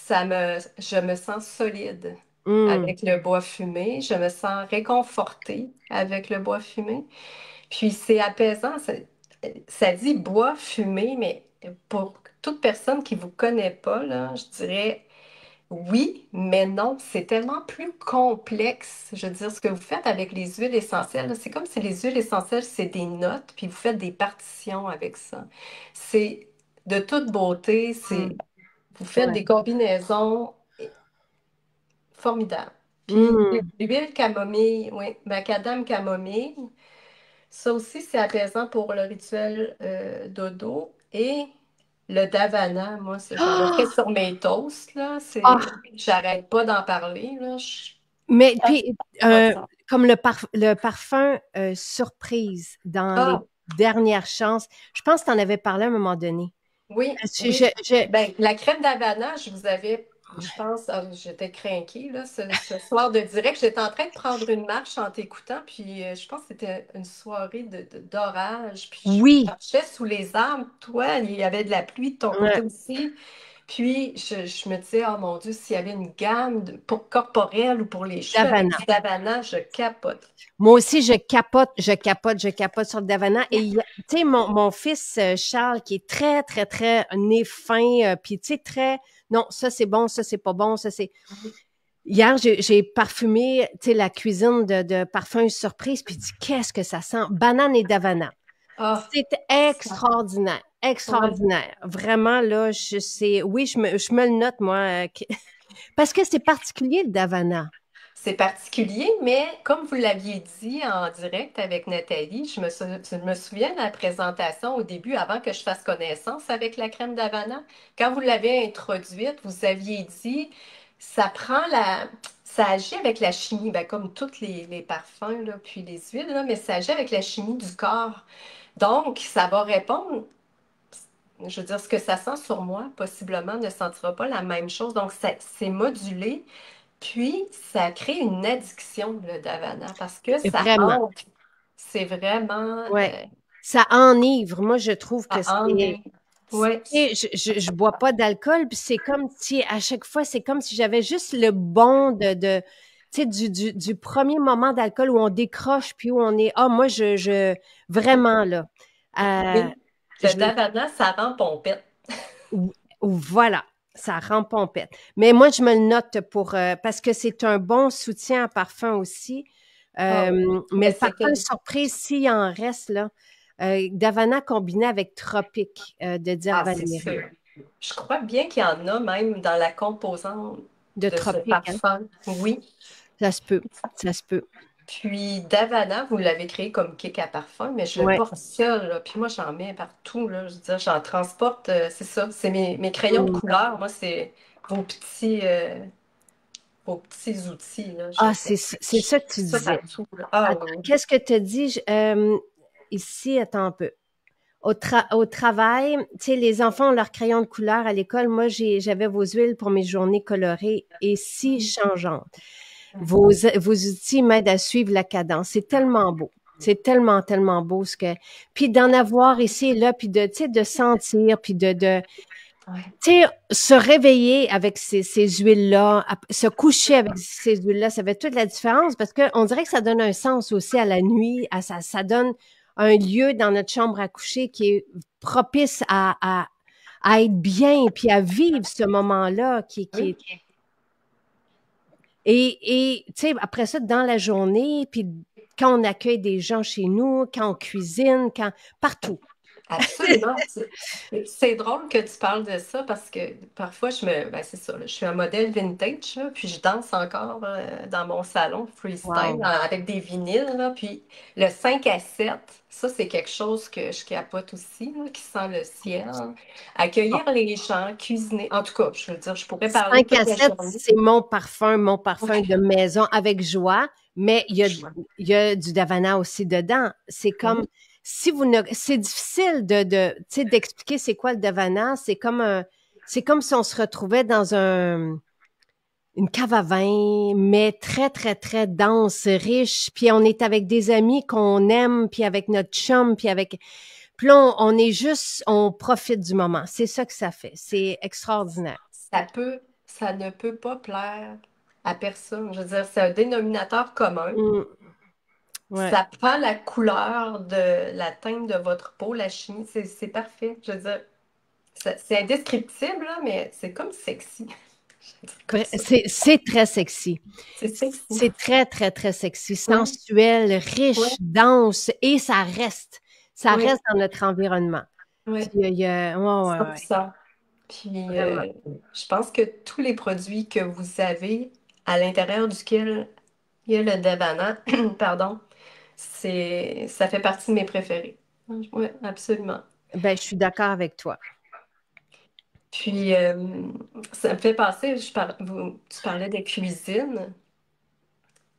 Je me sens solide Mm. avec le bois fumé. Je me sens réconfortée avec le bois fumé. Puis c'est apaisant. Ça dit bois fumé, mais pour toute personne qui vous connaît pas, là, je dirais oui, mais non. C'est tellement plus complexe. Je veux dire, ce que vous faites avec les huiles essentielles, là, c'est comme si les huiles essentielles, c'est des notes, puis vous faites des partitions avec ça. C'est de toute beauté. Mm. Vous faites Ouais. des combinaisons formidables. Puis Mm. l'huile camomille, oui, macadam camomille. Ça aussi, c'est apaisant pour le rituel dodo. Et le davana, moi, j'en mettrais Ah! sur mes toasts, là. Ah! J'arrête pas d'en parler, là. Mais puis, Pas de sens. comme le parfum surprise dans les Ah, dernières chances, je pense que tu en avais parlé à un moment donné. oui, Je, oui. je, je- Ben, la crème d'Havana, je pense, j'étais craquée, là, ce soir de direct. J'étais en train de prendre une marche en t'écoutant, puis je pense que c'était une soirée d'orage, puis je oui, marchais sous les arbres. Toi, il y avait de la pluie de ton côté ouais, aussi. Puis je me disais, oh mon Dieu, s'il y avait une gamme pour corporelle ou pour les cheveux avec Davana. du Havana, je capote. Moi aussi, je capote sur le Davana. Et tu sais, mon fils Charles, qui est très, très, très nez fin, puis tu sais, très, non, ça c'est bon, ça c'est pas bon, ça c'est. Hier, j'ai parfumé, tu sais, la cuisine de parfums surprise, puis dit, qu'est-ce que ça sent? Banane et Davana. Ah, C'est ça. extraordinaire, Ouais. extraordinaire. Vraiment, là, je sais, oui, je me le note, moi, parce que c'est particulier, le Davana. C'est particulier, mais comme vous l'aviez dit en direct avec Nathalie, je me souviens de la présentation au début, avant que je fasse connaissance avec la crème d'Havana. Quand vous l'avez introduite, vous aviez dit, ça prend ça agit avec la chimie, ben, comme tous les parfums, là, puis les huiles, là, mais ça agit avec la chimie du corps. Donc, ça va répondre, je veux dire, ce que ça sent sur moi, possiblement, ne sentira pas la même chose. Donc, c'est modulé. Puis, ça crée une addiction, le Davana, parce que ça Vraiment. hangue. C'est vraiment Ouais. Ça enivre. Moi, je trouve que à enlever. Ouais. je bois pas d'alcool, puis c'est comme si à chaque fois, c'est comme si j'avais juste le bon tu sais, du premier moment d'alcool où on décroche, puis où on est, ah, moi, vraiment, là. Euh, Oui. Le je, Davana, ça rend pompette. Ou, ou voilà, ça rend pompette. Mais moi, je me le note parce que c'est un bon soutien à parfum aussi. Ah oui. Mais Mais le parfum c'était. surprise, s'il en reste, là, Davana combiné avec Tropique de Dire Ah, c'est Valérie. sûr. Je crois bien qu'il y en a même dans la composante De de ce Tropique, hein? parfum. Oui. Ça se peut. Ça se peut. Puis Davana, vous l'avez créé comme kick à parfum, mais je le Ouais. porte seul, là. Puis moi, j'en mets partout, là. Je veux dire, j'en transporte, c'est ça. C'est mes crayons de Mm. couleur. Moi, c'est vos petits, euh, vos petits outils, là. Ah, c'est ça que tu Ça disais. partout, là. Ah Attends, oui, oui. qu'est-ce que tu as dit? Ici, attends un peu. Au travail, tu sais, les enfants ont leurs crayons de couleur à l'école. Moi, j'avais vos huiles pour mes journées colorées et si changeantes. Vos outils m'aident à suivre la cadence. C'est tellement beau. C'est tellement, tellement beau ce que. Puis d'en avoir ici et là, puis de, tu sais, de sentir, puis Ouais. tu sais, se réveiller avec ces huiles-là, se coucher avec ces huiles-là, ça fait toute la différence parce qu'on dirait que ça donne un sens aussi à la nuit, ça donne un lieu dans notre chambre à coucher qui est propice à être bien puis à vivre ce moment-là qui Oui. est tu sais, après ça, dans la journée, puis quand on accueille des gens chez nous, quand on cuisine, partout. Absolument. C'est drôle que tu parles de ça parce que parfois ben c'est ça, là, je suis un modèle vintage, là, puis je danse encore dans mon salon freestyle Wow. avec des vinyles, là, puis le 5 à 7, ça c'est quelque chose que je capote aussi, là, qui sent le ciel. Bon. Accueillir les gens, cuisiner. En tout cas, je veux dire, je pourrais parler 5 toute à la 7, journée. c'est mon parfum de Ouais. maison avec joie, mais Je- il y a du Davana aussi dedans. C'est comme, Oui, si vous ne, c'est difficile tu sais, d'expliquer c'est quoi le Davana. C'est comme si on se retrouvait dans une cave à vin, mais très, très, très dense, riche, puis on est avec des amis qu'on aime, puis avec notre chum, puis là, on est juste, on profite du moment. C'est ça que ça fait. C'est extraordinaire. ça ne peut pas plaire à personne. Je veux dire, c'est un dénominateur commun. Mm, ouais. Ça prend la couleur de la teinte de votre peau, la chimie, c'est parfait. Je veux dire, c'est indescriptible, là, mais c'est comme sexy. Je veux dire comme ça. C'est très sexy. C'est sexy. C'est très, très, très sexy, Oui, sensuel, oui, riche, dense, et ça reste. Ça oui, reste dans notre environnement. Puis, oui, ouais, ouais, ouais, 100%. Puis, vraiment. je pense que tous les produits que vous avez à l'intérieur duquel il y a le Davana, pardon, ça fait partie de mes préférés. Oui, absolument. Ben, je suis d'accord avec toi. Puis, ça me fait penser, tu parlais de cuisine,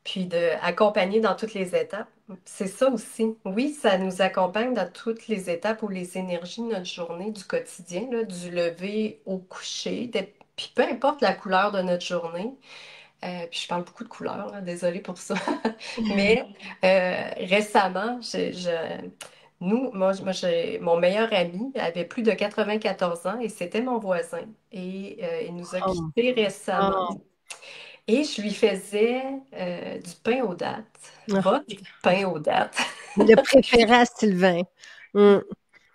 puis de accompagner dans toutes les étapes. C'est ça aussi. Oui, ça nous accompagne dans toutes les étapes ou les énergies de notre journée, du quotidien, là, du lever au coucher, puis peu importe la couleur de notre journée. Puis je parle beaucoup de couleurs, là, désolée pour ça. Mais récemment, mon meilleur ami avait plus de 94 ans et c'était mon voisin. Et il nous a Oh, quittés récemment. oh, Et je lui faisais du pain aux dattes, oh. votre pain aux dattes. Le préféré à Sylvain. Hum,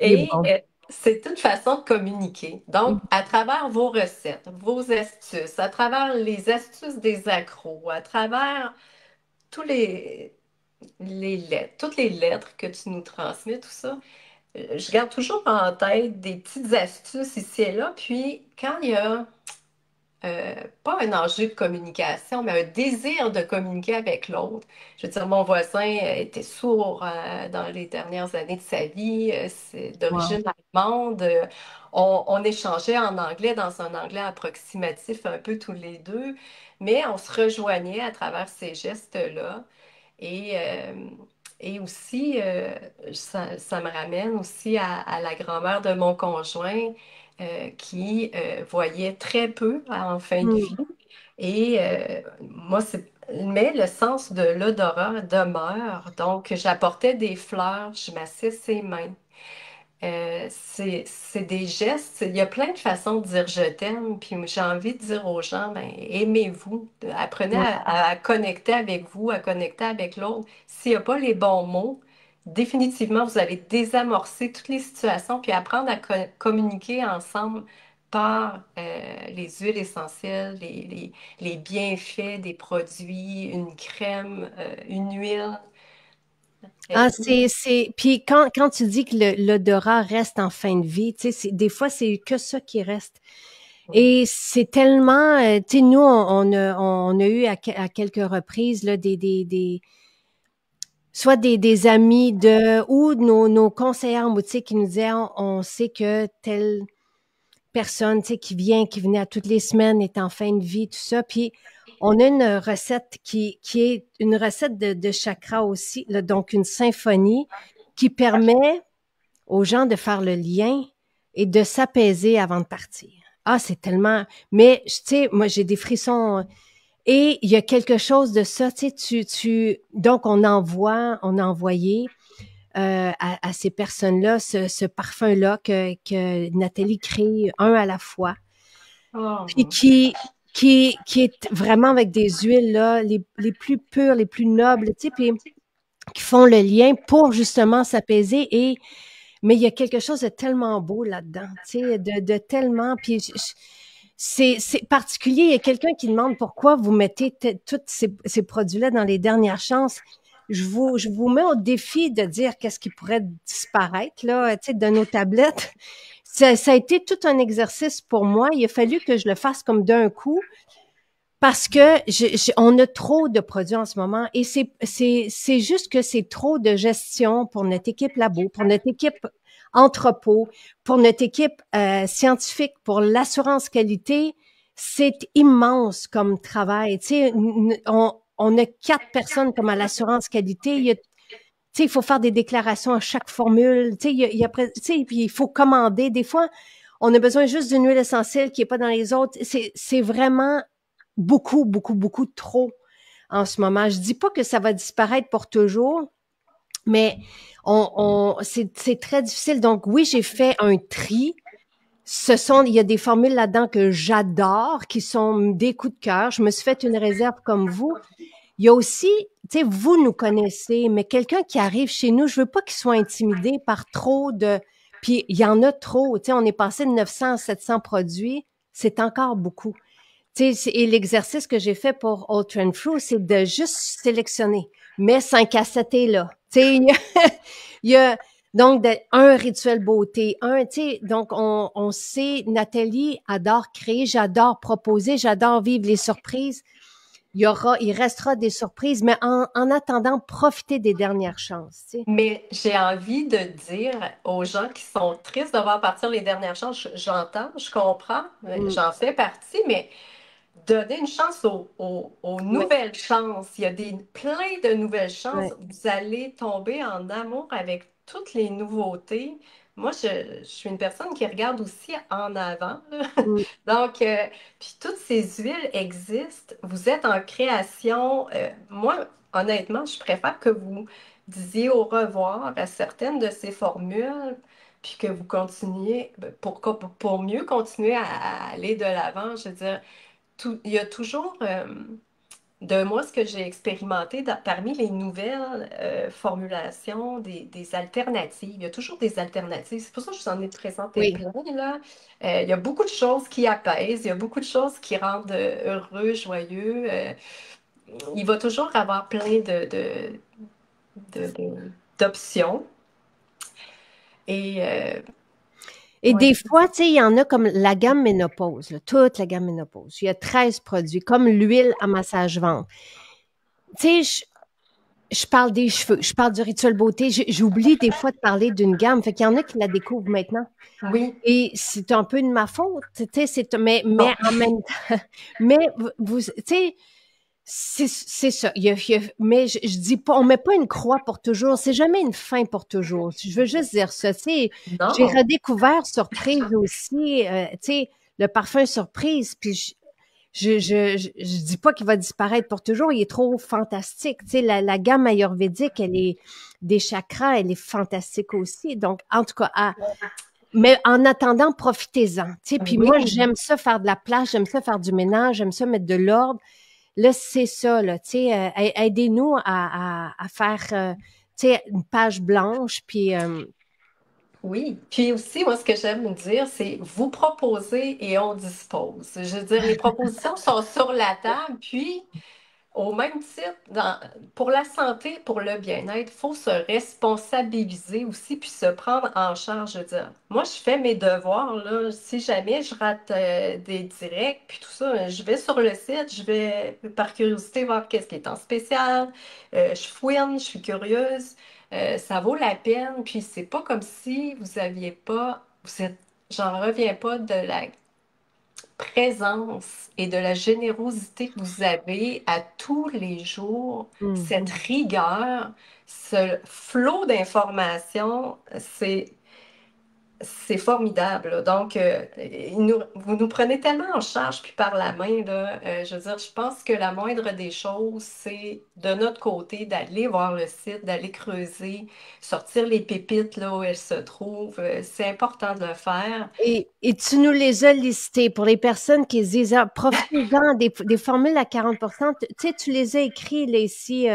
il est Et bon. c'est une façon de communiquer. Donc, à travers vos recettes, vos astuces, à travers les astuces des accros, à travers tous les lettres, toutes les lettres que tu nous transmets, tout ça, je garde toujours en tête des petites astuces ici et là. Puis, quand il y a euh, pas un enjeu de communication, mais un désir de communiquer avec l'autre. Je veux dire, mon voisin était sourd dans les dernières années de sa vie, c'est Wow. d'origine allemande. On échangeait en anglais, dans un anglais approximatif un peu tous les deux, mais on se rejoignait à travers ces gestes-là. Et, euh, et aussi, ça me ramène aussi à la grand-mère de mon conjoint qui voyait très peu en fin de vie. Hum, Et mais le sens de l'odorat demeure. Donc, j'apportais des fleurs, je massais ses mains. C'est des gestes, il y a plein de façons de dire je t'aime, puis j'ai envie de dire aux gens, ben, aimez-vous, apprenez ouais. à connecter avec vous, à connecter avec l'autre. S'il n'y a pas les bons mots, définitivement, vous allez désamorcer toutes les situations, puis apprendre à communiquer ensemble par les huiles essentielles, les bienfaits des produits, une crème, une huile. Ah, Euh, puis quand tu dis que l'odorat reste en fin de vie, tu sais, des fois, c'est que ça qui reste. oui. Et c'est tellement, tu sais, nous, on a eu à quelques reprises, là, soit des amis ou nos conseillères en boutique qui nous disaient, on sait que telle personne, tu sais, qui venait à toutes les semaines est en fin de vie, tout ça. Puis, on a une recette qui est une recette de chakra aussi, là, donc une symphonie qui permet aux gens de faire le lien et de s'apaiser avant de partir. Ah, c'est tellement... Mais, tu sais, moi, j'ai des frissons. Et il y a quelque chose de ça, tu sais, donc on a envoyé à ces personnes-là ce parfum-là que Nathalie crée un à la fois, puis Oh, qui est vraiment avec des huiles là, les plus pures, les plus nobles, tu sais, puis qui font le lien pour justement s'apaiser. Mais il y a quelque chose de tellement beau là-dedans, tu sais, de tellement, puis c'est particulier. Il y a quelqu'un qui demande pourquoi vous mettez tous ces produits-là dans les dernières chances. Je vous mets au défi de dire qu'est-ce qui pourrait disparaître là, tu sais, de nos tablettes. Ça a été tout un exercice pour moi. Il a fallu que je le fasse comme d'un coup parce que on a trop de produits en ce moment et c'est juste que c'est trop de gestion pour notre équipe labo, pour notre équipe entrepôt, pour notre équipe scientifique, pour l'assurance qualité. C'est immense comme travail. Tu sais, on a 4 personnes comme à l'assurance qualité. Tu sais, il faut faire des déclarations à chaque formule. Tu sais, tu sais, puis il faut commander. Des fois, on a besoin juste d'une huile essentielle qui est pas dans les autres. C'est vraiment beaucoup, beaucoup, beaucoup trop en ce moment. Je dis pas que ça va disparaître pour toujours, mais c'est très difficile. Donc oui, j'ai fait un tri. Il y a des formules là-dedans que j'adore, qui sont des coups de cœur. Je me suis fait une réserve comme vous. Il y a aussi, tu sais, vous nous connaissez, mais quelqu'un qui arrive chez nous, je veux pas qu'il soit intimidé par trop de, puis il y en a trop. Tu sais, on est passé de 900 à 700 produits. C'est encore beaucoup. Tu sais, et l'exercice que j'ai fait pour Old Trend Fruit, c'est de juste sélectionner. Mais 5 à 7 est là. Tu sais, il y a donc un rituel beauté, tu sais, donc on sait, Nathalie adore créer, j'adore proposer, j'adore vivre les surprises. Il restera des surprises, mais en attendant, profitez des dernières chances, tu sais. mais j'ai envie de dire aux gens qui sont tristes de voir partir les dernières chances, j'entends, je comprends, Mm. j'en fais partie, mais donner une chance aux Ouais, nouvelles chances. Il y a plein de nouvelles chances. ouais. Vous allez tomber en amour avec toutes les nouveautés. Moi, je suis une personne qui regarde aussi en avant, là. Mm. Donc, puis toutes ces huiles existent. Vous êtes en création. Moi, honnêtement, je préfère que vous disiez au revoir à certaines de ces formules, puis que vous continuiez, pour mieux continuer à aller de l'avant. Je veux dire, il y a toujours, de moi, ce que j'ai expérimenté parmi les nouvelles formulations, des alternatives. Il y a toujours des alternatives. C'est pour ça que je vous en ai présenté Oui. plein, là. Il y a beaucoup de choses qui apaisent, il y a beaucoup de choses qui rendent heureux, joyeux. Il va toujours avoir plein d'options. Et Et ouais. des fois, tu sais, il y en a comme la gamme ménopause, là, toute la gamme ménopause. Il y a 13 produits, comme l'huile à massage-ventre. Tu sais, je parle des cheveux, je parle du rituel beauté. J'oublie des fois de parler d'une gamme. Fait qu'il y en a qui la découvrent maintenant. Oui, Et c'est un peu de ma faute, tu sais, mais bon. en même temps, mais tu sais, c'est ça. Mais je dis pas, on met pas une croix pour toujours. C'est jamais une fin pour toujours. Je veux juste dire ça. Tu sais, j'ai Non. redécouvert surprise aussi. Tu sais, le parfum surprise. Puis je dis pas qu'il va disparaître pour toujours. Il est trop fantastique. Tu sais, la gamme ayurvédique, elle est des chakras, elle est fantastique aussi. Donc, en tout cas, mais en attendant, profitez-en. Tu sais, puis moi, Oui. j'aime ça faire de la place, j'aime ça faire du ménage, j'aime ça mettre de l'ordre. Là, c'est ça, là, tu sais, aidez-nous à faire, tu sais, une page blanche, puis Oui. Puis aussi, moi, ce que j'aime dire, c'est vous proposer et on dispose. Je veux dire, les propositions sont sur la table, puis au même titre, pour la santé, pour le bien-être, il faut se responsabiliser aussi, puis se prendre en charge. Je veux dire, moi, je fais mes devoirs, là. Si jamais je rate des directs, puis tout ça, je vais sur le site, je vais par curiosité voir qu'est-ce qui est en spécial. Je fouine, je suis curieuse. Ça vaut la peine, puis c'est pas comme si vous aviez pas, j'en reviens pas de la présence et de la générosité que vous avez à tous les jours, Mm. cette rigueur, ce flot d'informations, c'est formidable, là. Donc, vous nous prenez tellement en charge, puis par la main, là, je veux dire, je pense que la moindre des choses, c'est de notre côté d'aller voir le site, d'aller creuser, sortir les pépites là où elles se trouvent. C'est important de le faire. Et tu nous les as listés pour les personnes qui se disent, ah, profitez-en des formules à 40%. Tu sais, tu les as écrits là, ici,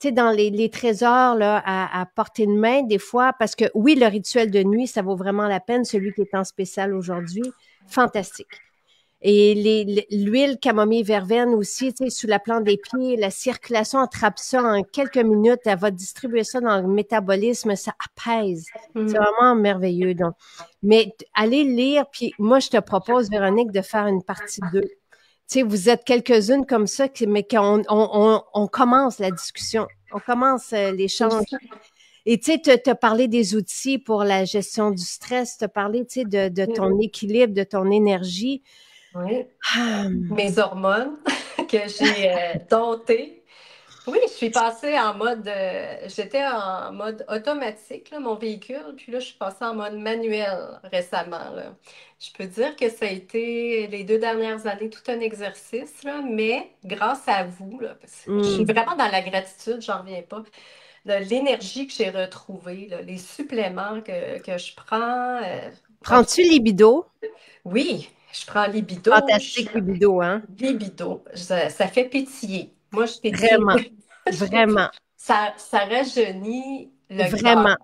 tu sais, dans les trésors là, à portée de main, des fois, parce que oui, le rituel de nuit, ça vaut vraiment la peine, celui qui est en spécial aujourd'hui. Fantastique. Et l'huile camomille verveine aussi, tu sais, sous la plante des pieds, la circulation attrape ça en quelques minutes, elle va distribuer ça dans le métabolisme, ça apaise. C'est Mhm. vraiment merveilleux. Donc, mais allez lire, puis moi, je te propose, Véronique, de faire une partie 2. Tu sais, vous êtes quelques-unes comme ça, mais qu'on commence la discussion, on commence l'échange. Et tu sais, te parler des outils pour la gestion du stress, te parler, tu sais, de ton équilibre, de ton énergie. Oui. Ah, Mes hormones que j'ai domptées. Oui, je suis passée en mode, j'étais en mode automatique, là, mon véhicule, puis là, je suis passée en mode manuel récemment, là. Je peux dire que ça a été les 2 dernières années tout un exercice, là, mais grâce à vous, là, parce que je suis hmm. vraiment dans la gratitude, j'en reviens pas, de l'énergie que j'ai retrouvée, là, les suppléments que je prends. Prends-tu libido? Oui, je prends libido, Fantastique libido, hein? libido, ça fait pétiller. Moi, je pétille. Vraiment, vraiment, Ça rajeunit le vraiment.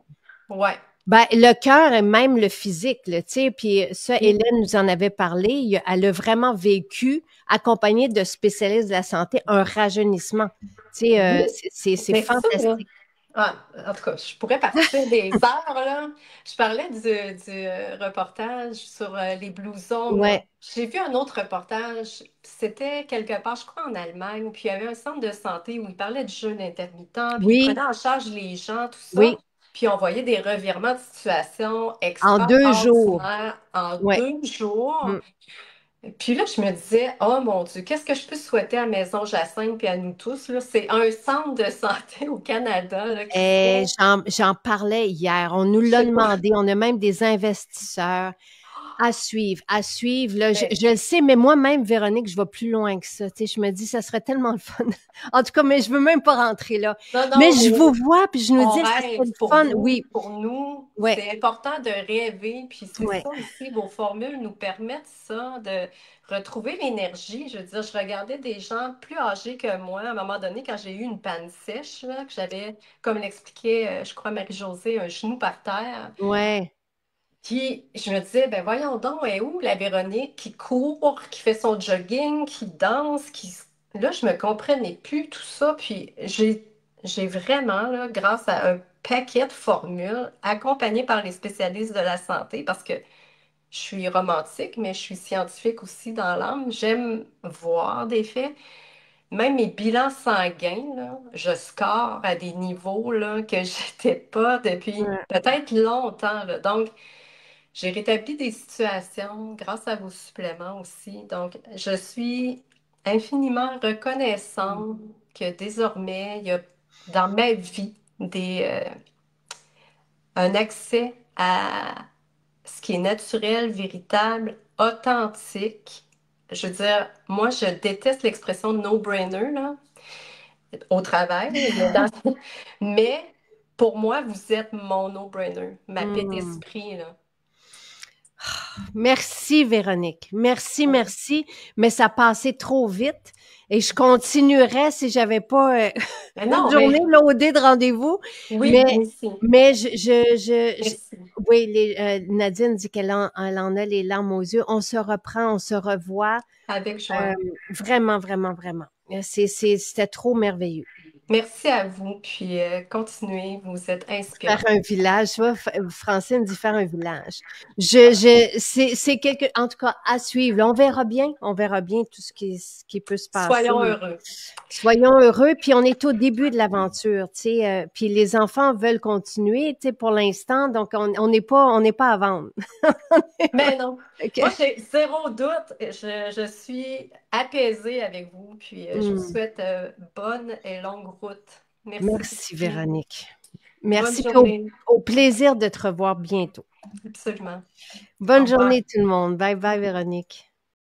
cœur. Ouais. Ben, le cœur et même le physique, là, tu sais, puis ça, Oui. Hélène nous en avait parlé, elle a vraiment vécu, accompagnée de spécialistes de la santé, un rajeunissement. Tu sais, Oui. c'est Mais ça, là. fantastique. Ah, en tout cas, je pourrais partir des heures, là. Je parlais du reportage sur les blousons, là. Ouais, J'ai vu un autre reportage, c'était quelque part, je crois, en Allemagne, puis il y avait un centre de santé où il parlait de jeûne intermittent, puis il prenait oui, en charge les gens, tout ça, oui, puis on voyait des revirements de situation en 2 jours. extraordinaires en Ouais. 2 jours. Mm. Puis là, je me disais, oh mon Dieu, qu'est-ce que je peux souhaiter à Maison Jacinthe puis à nous tous, là? C'est un centre de santé au Canada, là, qui Et serait, j'en parlais hier. On nous je l'a sais pas, demandé. On a même des investisseurs. À suivre, à suivre. Là, mais je le sais, mais moi-même, Véronique, je vais plus loin que ça. Tu sais, je me dis, ça serait tellement le fun. En tout cas, mais je veux même pas rentrer là. non, Mais non, je vous mais vois, puis je nous on dis, ça serait rêve le pour fun. vous, Oui, pour nous. ouais, C'est important de rêver, puis c'est ouais. ça aussi, vos formules nous permettent ça, de retrouver l'énergie. Je veux dire, je regardais des gens plus âgés que moi, à un moment donné, quand j'ai eu une panne sèche, là, que j'avais, comme l'expliquait, je crois, Marie-Josée, un genou par terre. Ouais. Puis je me disais, ben voyons donc, est où la Véronique qui court, qui fait son jogging, qui danse, qui... Là, je me comprenais plus tout ça. Puis j'ai vraiment, là, grâce à un paquet de formules, accompagnées par les spécialistes de la santé, parce que je suis romantique, mais je suis scientifique aussi dans l'âme. J'aime voir des faits. Même mes bilans sanguins, là, je score à des niveaux là, que j'étais pas depuis Ouais. peut-être longtemps, là. Donc, j'ai rétabli des situations grâce à vos suppléments aussi. Donc, je suis infiniment reconnaissante que désormais, il y a dans ma vie un accès à ce qui est naturel, véritable, authentique. Je veux dire, moi, je déteste l'expression no-brainer, là, au travail, mais pour moi, vous êtes mon no-brainer, ma paix Hmm. d'esprit, là. Merci, Véronique. Merci, merci. Mais ça passait trop vite et je continuerais si j'avais pas Mais une non, journée mais loadée de rendez-vous. oui, Mais, moi aussi. mais Merci. oui, Nadine dit elle en a les larmes aux yeux. On se reprend, on se revoit. Avec Euh, joie. vraiment, vraiment, vraiment. C'était trop merveilleux. Merci à vous, puis continuez, vous êtes Faire inspirants. un village, tu vois, Francine dit faire un village. C'est quelque, en tout cas, à suivre. Là, on verra bien tout ce qui peut se passer. Soyons heureux. Soyons heureux, puis on est au début de l'aventure, tu sais, puis les enfants veulent continuer, tu sais, pour l'instant, donc on n'est pas à vendre. Mais non, Ok. moi j'ai zéro doute. Je suis apaisée avec vous, puis je vous Hmm. souhaite bonne et longue route. Merci Merci, beaucoup. Véronique. Bonne Merci, puis journée. au plaisir de te revoir bientôt. Absolument. Au Bonne revoir. journée, tout le monde. Bye bye, Véronique.